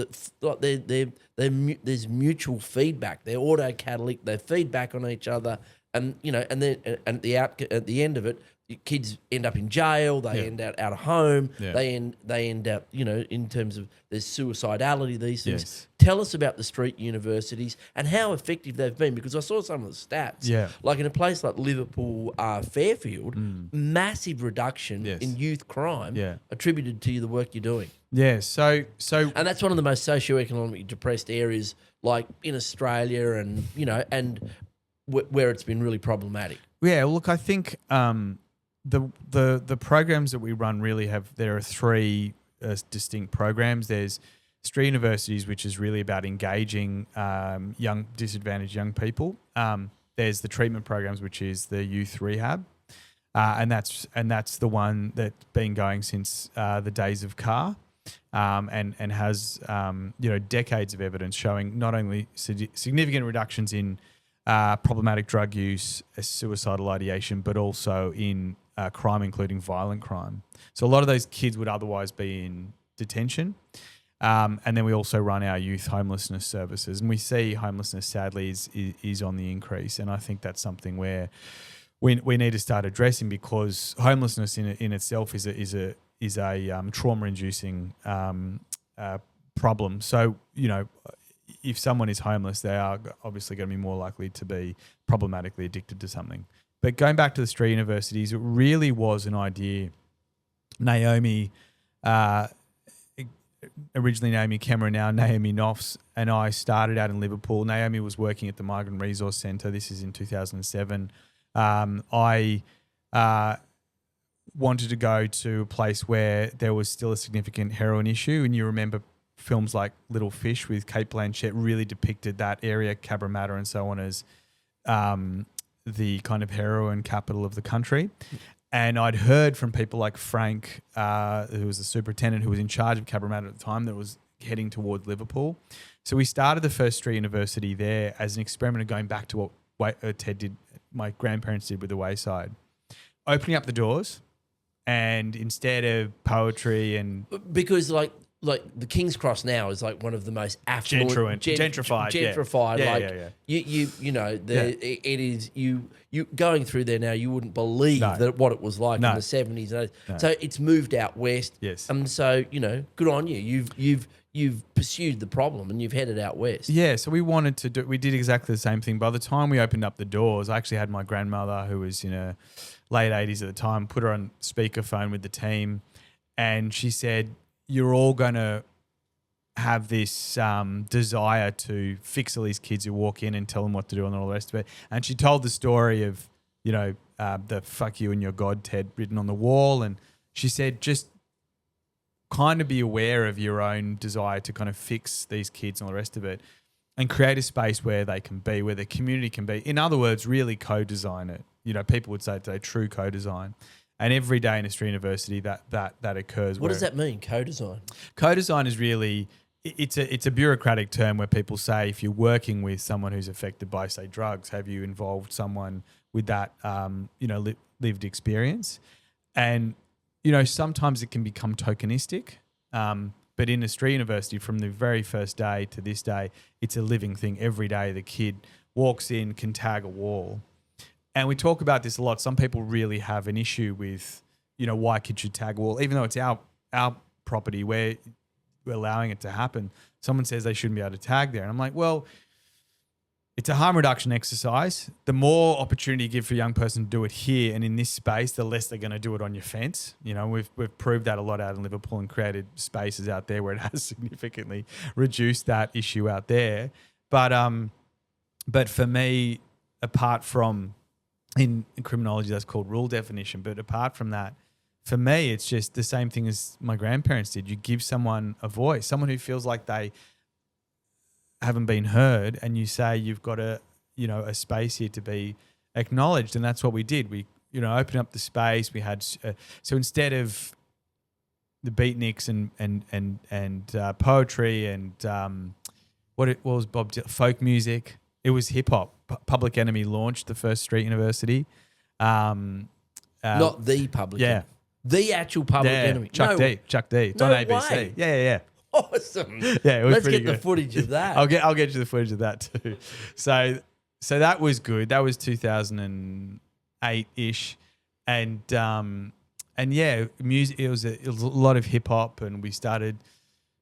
There's mutual feedback. They're autocatalytic. They feed back on each other, and then at the end of it, kids end up in jail. They end out of home. Yeah. They end up in terms of there's suicidality. These things. Yes. Tell us about the street universities and how effective they've been, because I saw some of the stats. Yeah. Like in a place like Liverpool, Fairfield, massive reduction Yes. in youth crime Yeah. attributed to the work you're doing. Yeah. So And that's one of the most socioeconomically depressed areas, like in Australia, and where it's been really problematic. yeah. Look, I think the programs that we run there are three distinct programs. There's street universities, which is really about engaging disadvantaged young people. There's the treatment programs, which is the youth rehab, and that's the one that's been going since the days of CAR, and has decades of evidence showing not only significant reductions in problematic drug use, suicidal ideation, but also in crime, including violent crime. So a lot of those kids would otherwise be in detention. And then we also run our youth homelessness services, and we see homelessness sadly is on the increase. And I think that's something where we need to start addressing, because homelessness in itself is a trauma-inducing problem. So if someone is homeless, they are obviously going to be more likely to be problematically addicted to something. But going back to the street universities, it really was an idea. Originally Naomi Cameron, now Naomi Noffs, and I started out in Liverpool. Naomi was working at the Migrant Resource Centre. This is in 2007. I wanted to go to a place where there was still a significant heroin issue, and you remember films like Little Fish with Cate Blanchett really depicted that area, Cabramatta and so on, as the kind of heroin capital of the country. And I'd heard from people like Frank, who was the superintendent who was in charge of Cabramatta at the time, that was heading towards Liverpool. So we started the first street university there as an experiment of going back to what Ted did, my grandparents did with the Wayside, opening up the doors, and instead of poetry and... Because like the King's Cross now is like one of the most affluent, gentrified. It is you going through there now. You wouldn't believe that what it was like in the 70s. So it's moved out west. Yes, and so good on you. You've pursued the problem and you've headed out west. Yeah, so we did exactly the same thing. By the time we opened up the doors, I actually had my grandmother, who was in her late 80s at the time, put her on speakerphone with the team, and she said, "You're all going to have this desire to fix all these kids who walk in and tell them what to do and all the rest of it. And she told the story of, the "fuck you and your God, Ted" written on the wall. And she said, just kind of be aware of your own desire to kind of fix these kids and all the rest of it, and create a space where they can be, where the community can be. In other words, really co-design it. People would say today, true co-design. And every day in Australia University that occurs. What does that mean, co-design? Co-design is really, it's a bureaucratic term where people say, if you're working with someone who's affected by, say, drugs, have you involved someone with that, lived experience? And, sometimes it can become tokenistic. But in Australia University, from the very first day to this day, it's a living thing. Every day the kid walks in, can tag a wall. And we talk about this a lot. Some people really have an issue with, why kids should tag a wall, even though it's our property where we're allowing it to happen. Someone says they shouldn't be able to tag there. And I'm like, well, it's a harm reduction exercise. The more opportunity you give for a young person to do it here and in this space, the less they're going to do it on your fence. We've proved that a lot out in Liverpool and created spaces out there where it has significantly reduced that issue out there. But for me, apart from in criminology, that's called rule definition. But apart from that, for me, it's just the same thing as my grandparents did. You give someone a voice, someone who feels like they haven't been heard, and you say you've got a space here to be acknowledged. And that's what we did. We, opened up the space. We had, so instead of the beatniks and poetry and what was Bob Dylan, folk music, it was hip hop. Public Enemy launched the first street university. Not the Public Enemy. Yeah. The actual Public Enemy. Chuck D. It's no on ABC. Way. Yeah. Awesome. Yeah, it was Let's pretty get good. the footage of that. I'll get you the footage of that too. So that was good. That was 2008-ish. And yeah, music, it was a lot of hip hop, and we started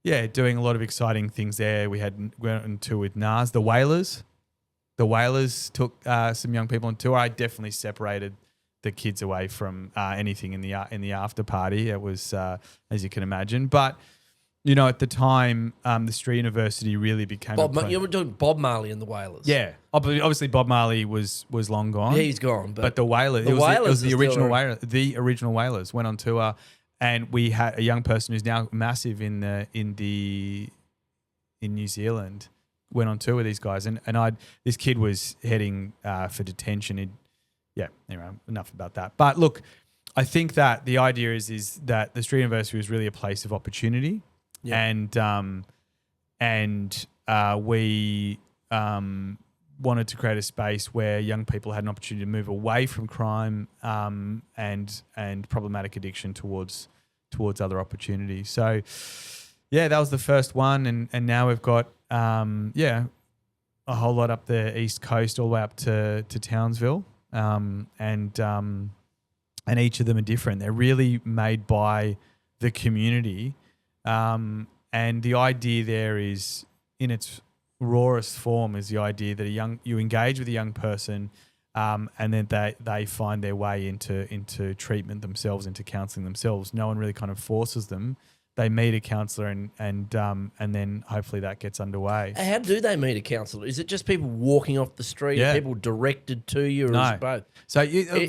doing a lot of exciting things there. We went on tour with Nas, the Wailers. The Wailers took some young people on tour. I definitely separated the kids away from anything in the after party. It was, as you can imagine. But, at the time, the Street University really became you were doing Bob Marley and the Wailers. Yeah. Obviously, Bob Marley was long gone. Yeah, he's gone. But the Wailers, it was the original Wailers. The original Wailers went on tour, and we had a young person who's now massive in New Zealand. Went on tour with these guys, and this kid was heading for detention. Anyway, enough about that. But look, I think that the idea is that the Street University was really a place of opportunity, and we wanted to create a space where young people had an opportunity to move away from crime and problematic addiction towards other opportunities. So, that was the first one, and now we've got a whole lot up the East Coast, all the way up to Townsville, and each of them are different. They're really made by the community, and the idea there is, in its rawest form, is the idea that you engage with a young person, and then they find their way into treatment themselves, into counselling themselves. No one really kind of forces them. They meet a counsellor and then hopefully that gets underway. How do they meet a counsellor? Is it just people walking off the street? Yeah. People directed to you, or No. is it both? So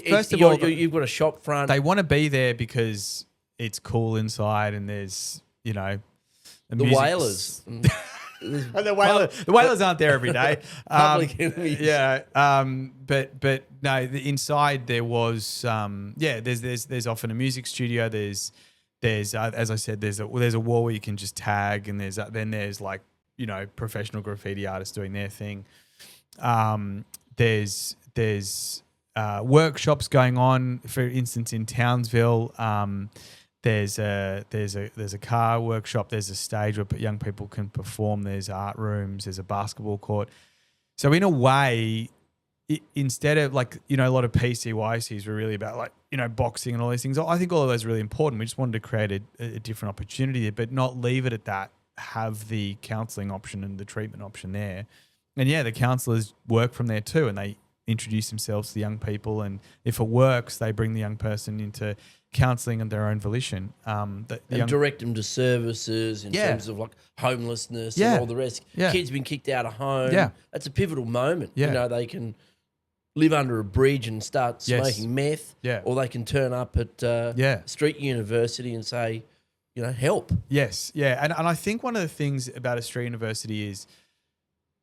first of all, you've got a shop front. they want to be there because it's cool inside, and there's the Wailers. The Wailers aren't there every day. Public Enemies. Yeah, but no, inside there was there's often a music studio. There's as I said, there's a wall where you can just tag, and there's professional graffiti artists doing their thing. There's workshops going on. For instance, in Townsville, there's a car workshop. There's a stage where young people can perform. There's art rooms. There's a basketball court. So in a way, instead of a lot of PCYCs were really about boxing and all these things. I think all of those are really important. We just wanted to create a different opportunity there, but not leave it at that. Have the counselling option and the treatment option there. And the counsellors work from there too, and they introduce themselves to the young people, and if it works, they bring the young person into counselling of their own volition. And direct them to services in terms of like homelessness and all the rest. Yeah. Kids been kicked out of home. Yeah. That's a pivotal moment. Yeah. You know, they can live under a bridge and start smoking meth. Yeah. Or they can turn up at street university and say, you know, help. Yes. Yeah. And I think one of the things about a street university is,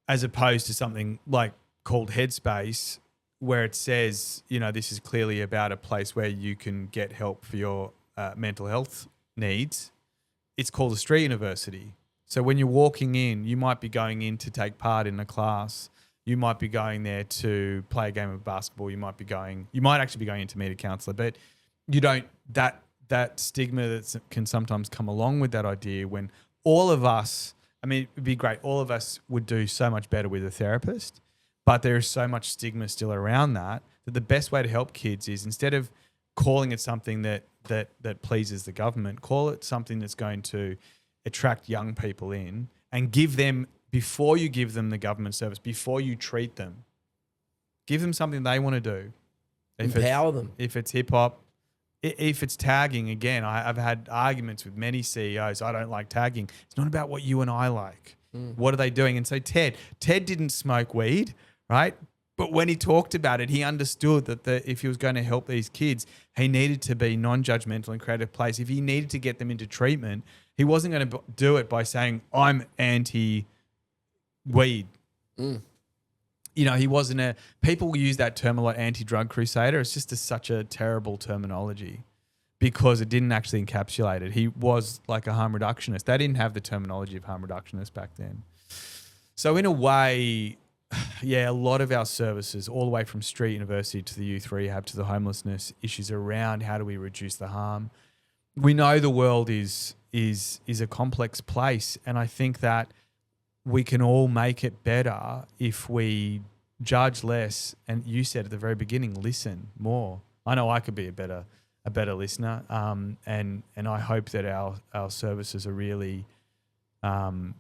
as opposed to something like called Headspace, where it says, you know, this is clearly about a place where you can get help for your mental health needs, it's called a street university. So when you're walking in, you might be going in to take part in a class. You might be going there to play a game of basketball. You might actually be going in to meet a counsellor, but you don't, that stigma that can sometimes come along with that idea when all of us, I mean, it'd be great. All of us would do so much better with a therapist. But there is so much stigma still around that the best way to help kids is, instead of calling it something that pleases the government, call it something that's going to attract young people in and give them, before you give them the government service, before you treat them, give them something they want to do. Empower them. If it's hip hop, if it's tagging, again, I've had arguments with many CEOs. I don't like tagging. It's not about what you and I like. What are they doing? And so Ted didn't smoke weed, right? But when he talked about it, he understood that if he was going to help these kids, he needed to be non-judgmental and create a place. If he needed to get them into treatment, he wasn't going to do it by saying, I'm anti-weed. You know, he wasn't people use that term a lot, anti-drug crusader. It's just such a terrible terminology because it didn't actually encapsulate it. He was like a harm reductionist. They didn't have the terminology of harm reductionist back then. So in a way, yeah, a lot of our services, all the way from street university to the youth rehab to the homelessness issues around how do we reduce the harm. We know the world is a complex place, and I think that we can all make it better if we judge less. And you said at the very beginning, listen more. I know I could be a better listener, and I hope that our services are really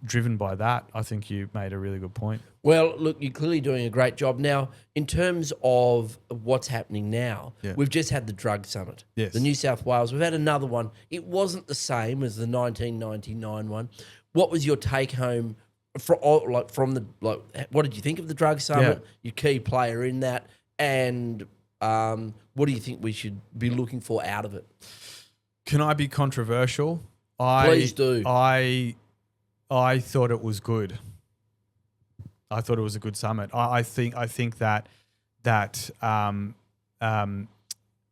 driven by that. I think you made a really good point. Well, look, you're clearly doing a great job. Now, in terms of what's happening now, we've just had the drug summit, the New South Wales. We've had another one. It wasn't the same as the 1999 one. What was your take home what did you think of the drug summit? Your key player in that, and what do you think we should be looking for out of it? Can I be controversial? Please do. I thought it was good. I thought it was a good summit. I think that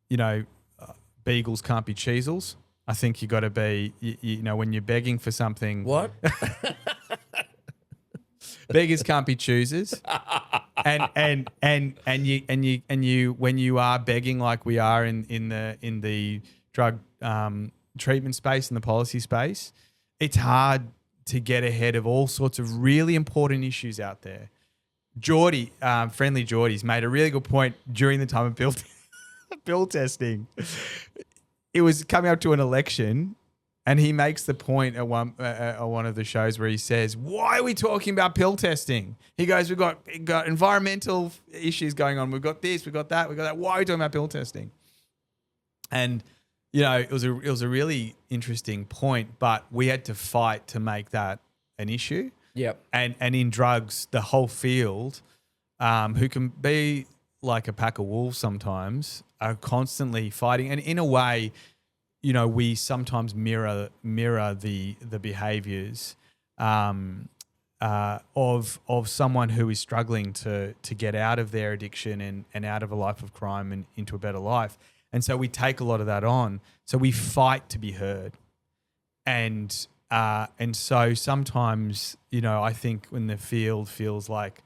you know, beagles can't be cheezels. I think you got to be, you know, when you're begging for something. What? Beggars can't be choosers. And you when you are begging like we are in the drug treatment space and the policy space, it's hard to get ahead of all sorts of really important issues out there. Geordie, Friendly Geordie's made a really good point during the time of bill testing. It was coming up to an election, and he makes the point at one of the shows where he says, "Why are we talking about pill testing?" He goes, "We've got environmental issues going on. We've got this, we've got that, we've got that. Why are we talking about pill testing?" And you know, it was a really interesting point, but we had to fight to make that an issue. Yep. And in drugs, the whole field, who can be like a pack of wolves sometimes, are constantly fighting. And in a way, you know, we sometimes mirror the behaviours of someone who is struggling to get out of their addiction and out of a life of crime and into a better life. And so we take a lot of that on. So we fight to be heard. And so sometimes, you know, I think when the field feels like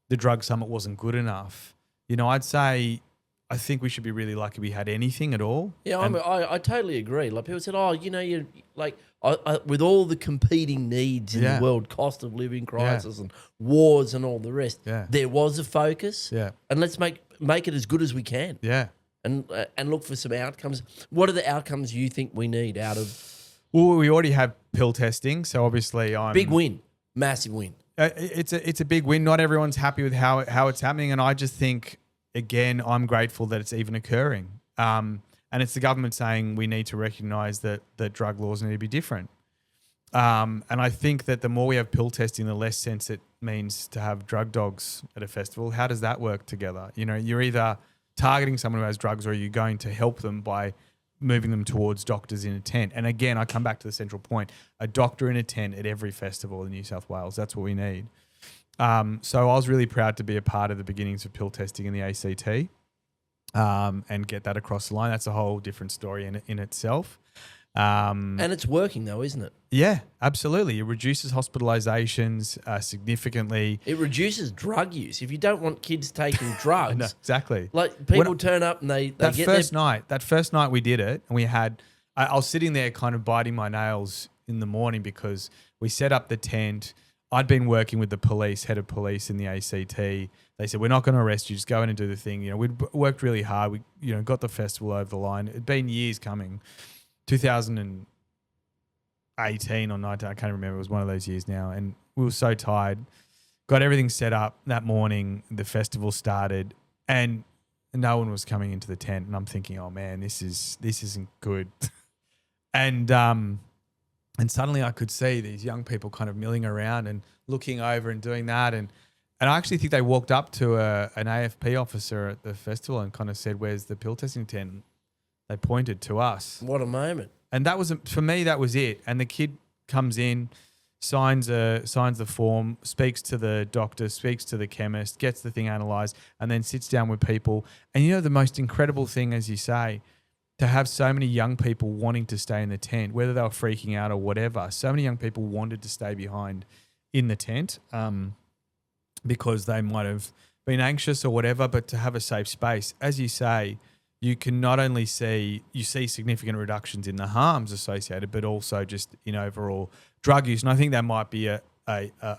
the drug summit wasn't good enough, you know, I'd say I think we should be really lucky we had anything at all. Yeah, I totally agree. Like people said, oh, you know, you're like with all the competing needs in the world, cost of living crisis and wars and all the rest, there was a focus. Yeah. And let's make it as good as we can. Yeah. And look for some outcomes. What are the outcomes you think we need out of? Well, we already have pill testing, so obviously big win, massive win. It's a big win. Not everyone's happy with how it's happening, and I just think, again, I'm grateful that it's even occurring. And it's the government saying we need to recognise that drug laws need to be different. And I think that the more we have pill testing, the less sense it means to have drug dogs at a festival. How does that work together? You know, you're either targeting someone who has drugs, or you're going to help them by moving them towards doctors in a tent. And again, I come back to the central point: a doctor in a tent at every festival in New South Wales. That's what we need. So I was really proud to be a part of the beginnings of pill testing in the ACT, and get that across the line. That's a whole different story in itself. And it's working though, isn't it? Yeah, absolutely. It reduces hospitalizations significantly. It reduces drug use. If you don't want kids taking drugs, No, exactly. Like people turn up and they that get first night we did it, and we had. I was sitting there kind of biting my nails in the morning because we set up the tent. I'd been working with the police, head of police in the ACT. They said, we're not going to arrest you, just go in and do the thing. You know, we'd worked really hard. We, you know, got the festival over the line. It'd been years coming. 2018 or 19, I can't remember. It was one of those years now. And we were so tired. Got everything set up that morning. The festival started and no one was coming into the tent. And I'm thinking, oh man, this isn't good. And suddenly I could see these young people kind of milling around and looking over and doing that. And I actually think they walked up to an AFP officer at the festival and kind of said, where's the pill testing tent? They pointed to us. What a moment. And that was, for me, that was it. And the kid comes in, signs the form, speaks to the doctor, speaks to the chemist, gets the thing analysed, and then sits down with people. And you know, the most incredible thing, as you say, to have so many young people wanting to stay in the tent, whether they were freaking out or whatever, so many young people wanted to stay behind in the tent because they might have been anxious or whatever, but to have a safe space, as you say, you can not only see significant reductions in the harms associated, but also just in overall drug use. And I think that might be a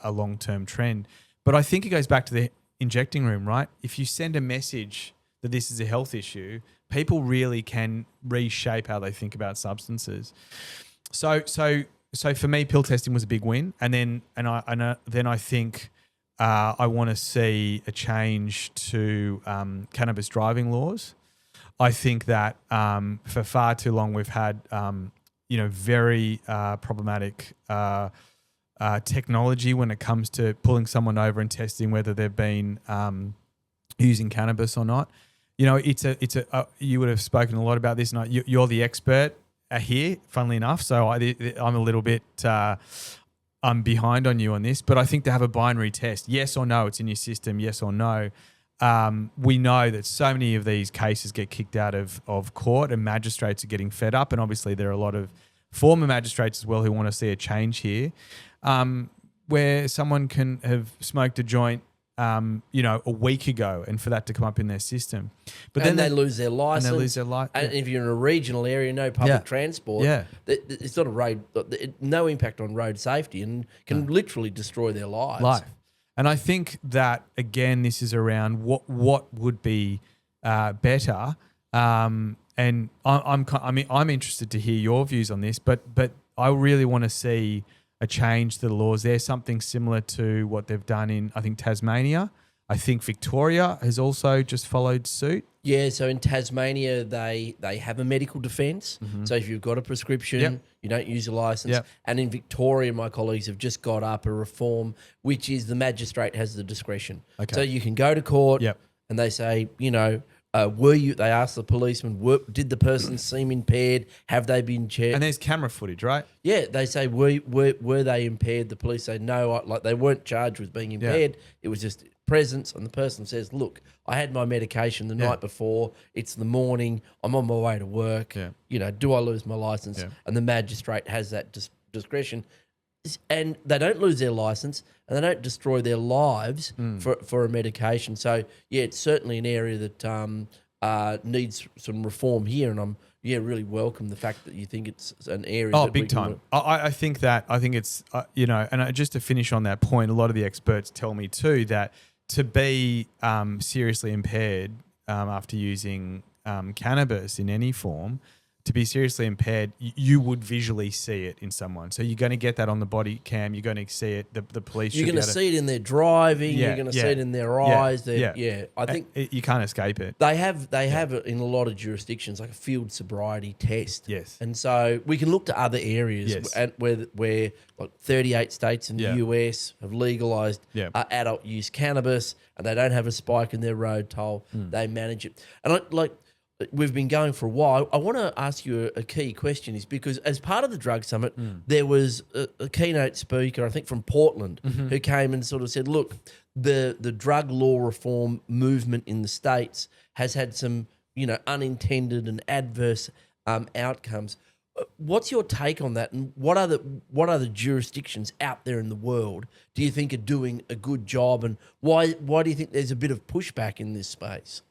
long-term trend. But I think it goes back to the injecting room, right? If you send a message that this is a health issue, people really can reshape how they think about substances. So for me, pill testing was a big win. And then I think I want to see a change to cannabis driving laws. I think that for far too long we've had, very problematic technology when it comes to pulling someone over and testing whether they've been using cannabis or not. You know, you would have spoken a lot about this, and you're the expert here, funnily enough. So I'm a little bit, I'm behind on you on this, but I think to have a binary test, yes or no, it's in your system, yes or no. We know that so many of these cases get kicked out of court, and magistrates are getting fed up. And obviously there are a lot of former magistrates as well who want to see a change here, where someone can have smoked a joint, a week ago, and for that to come up in their system. But then they lose their license. And they lose their license. And if you're in a regional area, no public transport, it's not a road, no impact on road safety, and can literally destroy their lives. And I think that, again, this is around what would be better. And I'm interested to hear your views on this, but I really want to see a change to the laws. There's something similar to what they've done in, I think, Tasmania. I think Victoria has also just followed suit. Yeah, so in Tasmania, they have a medical defence. Mm-hmm. So if you've got a prescription, you don't use a licence. Yep. And in Victoria, my colleagues have just got up a reform, which is the magistrate has the discretion. Okay. So you can go to court and they say, they ask the policeman, did the person seem impaired? Have they been checked? And there's camera footage, right? Yeah, they say, were they impaired? The police say, no, they weren't charged with being impaired. Yeah. It was just presence, and the person says, look, I had my medication the night before, it's the morning, I'm on my way to work, do I lose my licence? Yeah. And the magistrate has that discretion. And they don't lose their licence, and they don't destroy their lives for a medication. So, it's certainly an area that needs some reform here, and I'm really welcome the fact that you think it's an area. Oh, big time. I think it's, and just to finish on that point, a lot of the experts tell me too that to be seriously impaired after using cannabis in any form to be seriously impaired, you would visually see it in someone. So you're going to get that on the body cam. You're going to see it. The police. You're going to see it in their driving. Yeah, you're going to see it in their eyes. I think you can't escape it. They have it in a lot of jurisdictions, like a field sobriety test. Yes. And so we can look to other areas where like 38 states in the US have legalised adult use cannabis, and they don't have a spike in their road toll. They manage it. And we've been going for a while. I want to ask you a key question, is because as part of the drug summit, there was a keynote speaker, I think from Portland, who came and sort of said, look, the drug law reform movement in the States has had some, unintended and adverse outcomes. What's your take on that, and what are the jurisdictions out there in the world do you think are doing a good job, and why do you think there's a bit of pushback in this space?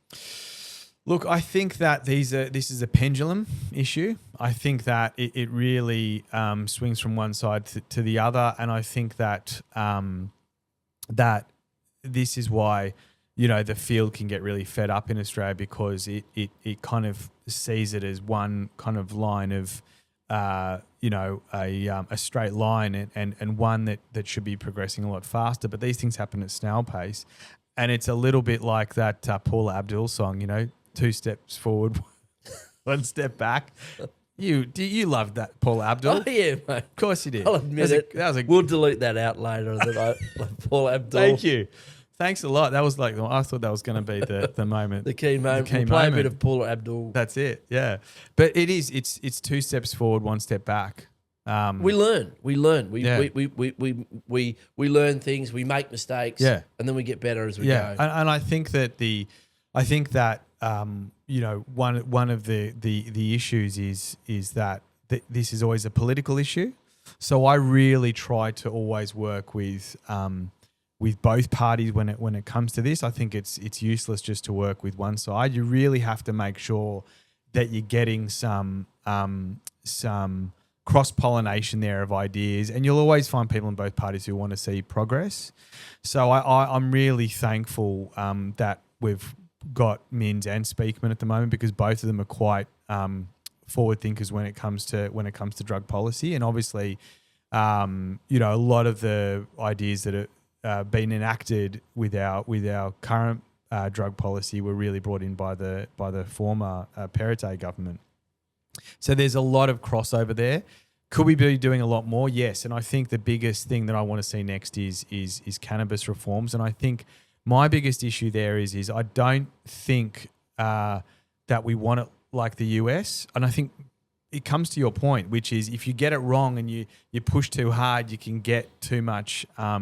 Look, I think that this is a pendulum issue. I think that it really swings from one side to the other, and I think that that this is why the field can get really fed up in Australia, because it kind of sees it as one kind of line of a straight line and one that should be progressing a lot faster. But these things happen at snail pace, and it's a little bit like that Paula Abdul song, 2 steps forward, 1 step back. You loved that, Paul Abdul. Oh, yeah, mate. Of course you did. I'll admit it. We'll delete that out later. Paul Abdul. Thank you. Thanks a lot. That was I thought that was going to be the moment. The key moment. We'll play a bit of Paul Abdul. That's it, yeah. But it's 2 steps forward, 1 step back. We learn. We learn things. We make mistakes. Yeah. And then we get better as we go. And I think that one of the issues is that this is always a political issue. So I really try to always work with both parties when it comes to this. I think it's useless just to work with one side. You really have to make sure that you're getting some cross-pollination there of ideas, and you'll always find people in both parties who want to see progress. So I'm really thankful that we've got Mins and Speakman at the moment, because both of them are quite forward thinkers when it comes to drug policy. And obviously, a lot of the ideas that are been enacted with our current drug policy were really brought in by the former Perrottet government. So there's a lot of crossover there. Could we be doing a lot more? Yes. And I think the biggest thing that I want to see next is cannabis reforms. And I think my biggest issue there is I don't think that we want it like the US. And I think it comes to your point, which is if you get it wrong and you push too hard, you can get too much a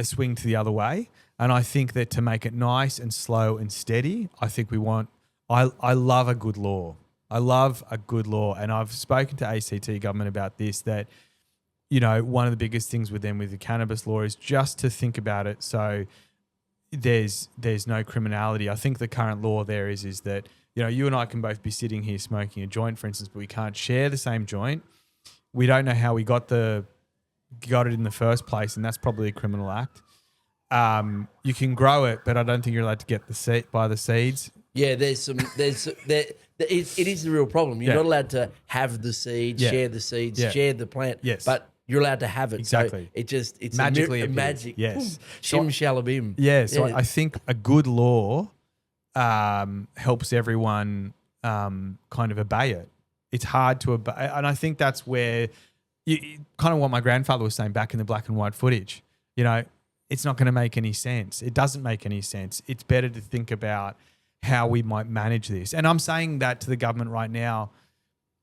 swing to the other way. And I think that to make it nice and slow and steady, I think I love a good law. I love a good law. And I've spoken to ACT government about this, that one of the biggest things with them with the cannabis law is just to think about it so there's no criminality. I think the current law there is that, you and I can both be sitting here smoking a joint, for instance, but we can't share the same joint. We don't know how we got it in the first place, and that's probably a criminal act. You can grow it, but I don't think you're allowed to get buy the seeds. Yeah, it is the real problem. You're not allowed to have the seeds, share the seeds, share the plant. Yes. But you're allowed to have it. Exactly. So it's magically a magic. Yes. Shim shalabim. Yeah. So I think a good law helps everyone kind of obey it. It's hard to obey. And I think that's where kind of what my grandfather was saying back in the black and white footage. It's not going to make any sense. It doesn't make any sense. It's better to think about how we might manage this. And I'm saying that to the government right now.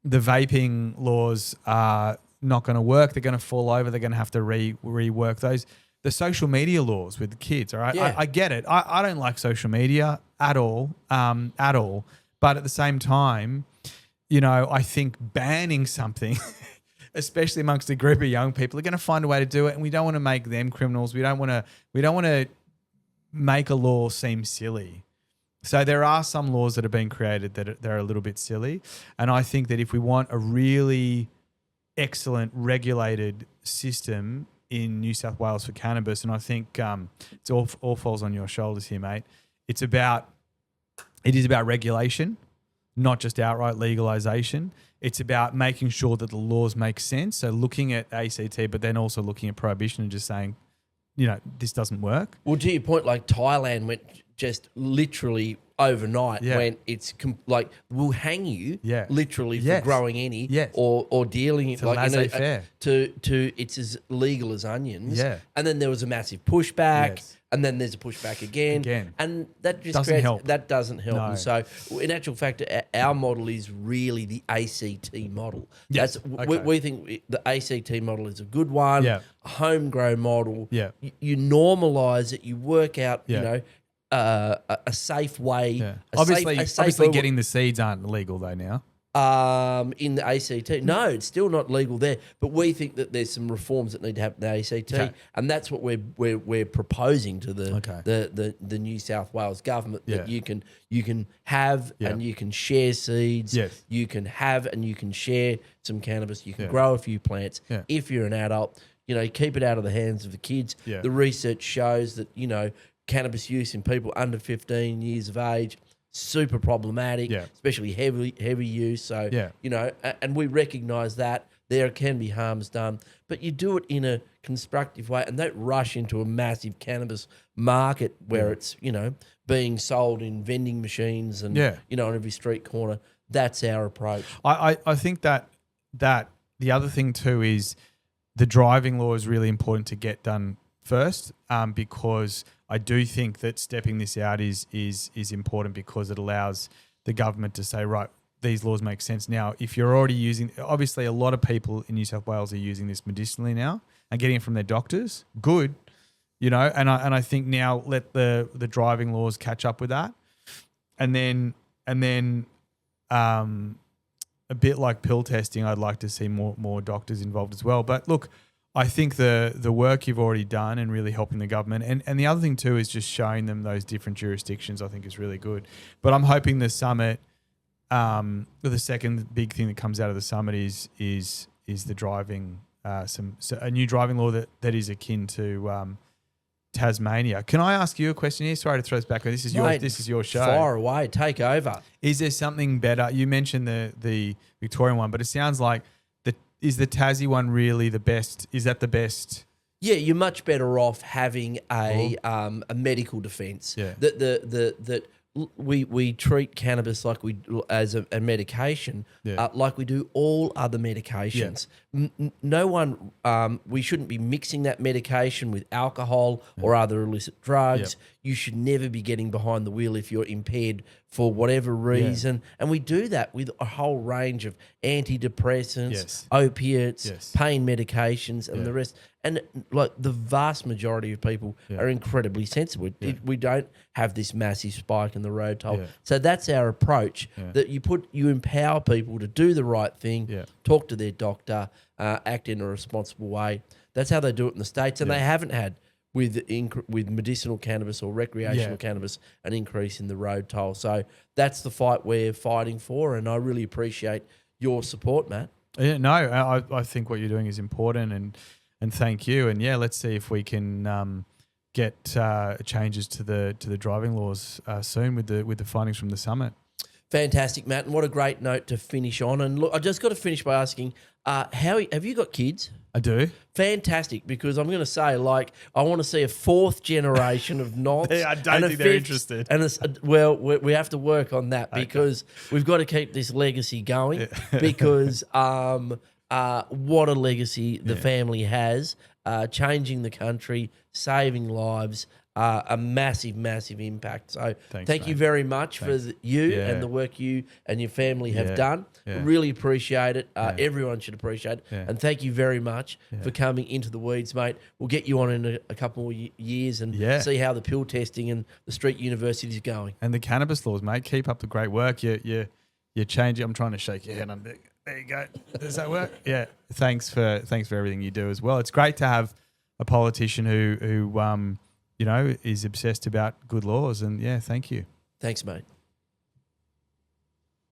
The vaping laws are not going to work. They're going to fall over. They're going to have to rework those. The social media laws with the kids, all right? Yeah. I get it. I don't like social media at all. But at the same time, I think banning something, especially amongst a group of young people, are going to find a way to do it. And we don't want to make them criminals. We don't want to make a law seem silly. So there are some laws that have been created that are a little bit silly. And I think that if we want a really excellent regulated system in New South Wales for cannabis, and I think it's all falls on your shoulders here, mate. It is about regulation. not just outright legalization. It's about making sure that the laws make sense. So looking at ACT, but then also looking at prohibition and just saying, this doesn't work. Well, to your point, like Thailand went just literally overnight when it's we'll hang you literally for growing any or dealing to laissez-faire. To it's as legal as onions. Yeah. And then there was a massive pushback and then there's a pushback again. And that just doesn't help. That doesn't help. No. And so in actual fact, our model is really the ACT model. Yes. We think the ACT model is a good one, a homegrown model. Yeah. You normalise it, you work out, a safe way. Yeah. A Obviously, safe getting the seeds aren't illegal though now. In the ACT. No, it's still not legal there. But we think that there's some reforms that need to happen in the ACT, and that's what we're proposing to the New South Wales government, that you can have and you can share seeds. Yes. You can have and you can share some cannabis. You can grow a few plants. Yeah. If you're an adult, keep it out of the hands of the kids. Yeah. The research shows that cannabis use in people under 15 years of age, super problematic, especially heavy use. So, and we recognise that there can be harms done, but you do it in a constructive way and don't rush into a massive cannabis market where it's, being sold in vending machines and, on every street corner. That's our approach. I think that the other thing too is the driving law is really important to get done first, because I do think that stepping this out is important, because it allows the government to say, right, these laws make sense now. If you're already using, obviously a lot of people in New South Wales are using this medicinally now and getting it from their doctors. Good, and I think now let the driving laws catch up with that, and then a bit like pill testing, I'd like to see more doctors involved as well. But look, I think the work you've already done and really helping the government, and the other thing too is just showing them those different jurisdictions, I think is really good. But I'm hoping the summit, the second big thing that comes out of the summit is the driving, a new driving law that is akin to Tasmania. Can I ask you a question here? Sorry to throw this back. This is your show. Far away, take over. Is there something better? You mentioned the Victorian one, but it sounds like is the Tassie one really the best? Is that the best? Yeah, you're much better off having a medical defence. Yeah. That we treat cannabis like as a medication, like we do all other medications. Yeah. No one, we shouldn't be mixing that medication with alcohol or other illicit drugs. Yeah. You should never be getting behind the wheel if you're impaired for whatever reason. Yeah. And we do that with a whole range of antidepressants, opiates, pain medications, and the rest. And like the vast majority of people are incredibly sensible. We don't have this massive spike in the road toll. Yeah. So that's our approach, that you empower people to do the right thing, talk to their doctor, act in a responsible way. That's how they do it in the States. And they haven't had with medicinal cannabis or recreational cannabis an increase in the road toll. So that's the fight we're fighting for, and I really appreciate your support, Matt. Yeah, no, I think what you're doing is important, and thank you. And let's see if we can get changes to the driving laws soon with the findings from the summit. Fantastic, Matt, and what a great note to finish on. And look, I just got to finish by asking, have you got kids? I do. Fantastic, because I'm going to say, I want to see a fourth generation of Noffs. I don't think they're interested. And we have to work on that, because we've got to keep this legacy going. Because what a legacy the family has, changing the country, saving lives. A massive, massive impact. So thank you very much for you and the work you and your family have done. Really appreciate it. Everyone should appreciate it. And thank you very much for coming into the weeds, mate. We'll get you on in a couple more years and see how the pill testing and the street university is going. And the cannabis laws, mate. Keep up the great work. You're changing. I'm trying to shake your hand. There you go. Does that work? Yeah. Thanks for everything you do as well. It's great to have a politician who is obsessed about good laws. And thank you. Thanks, mate.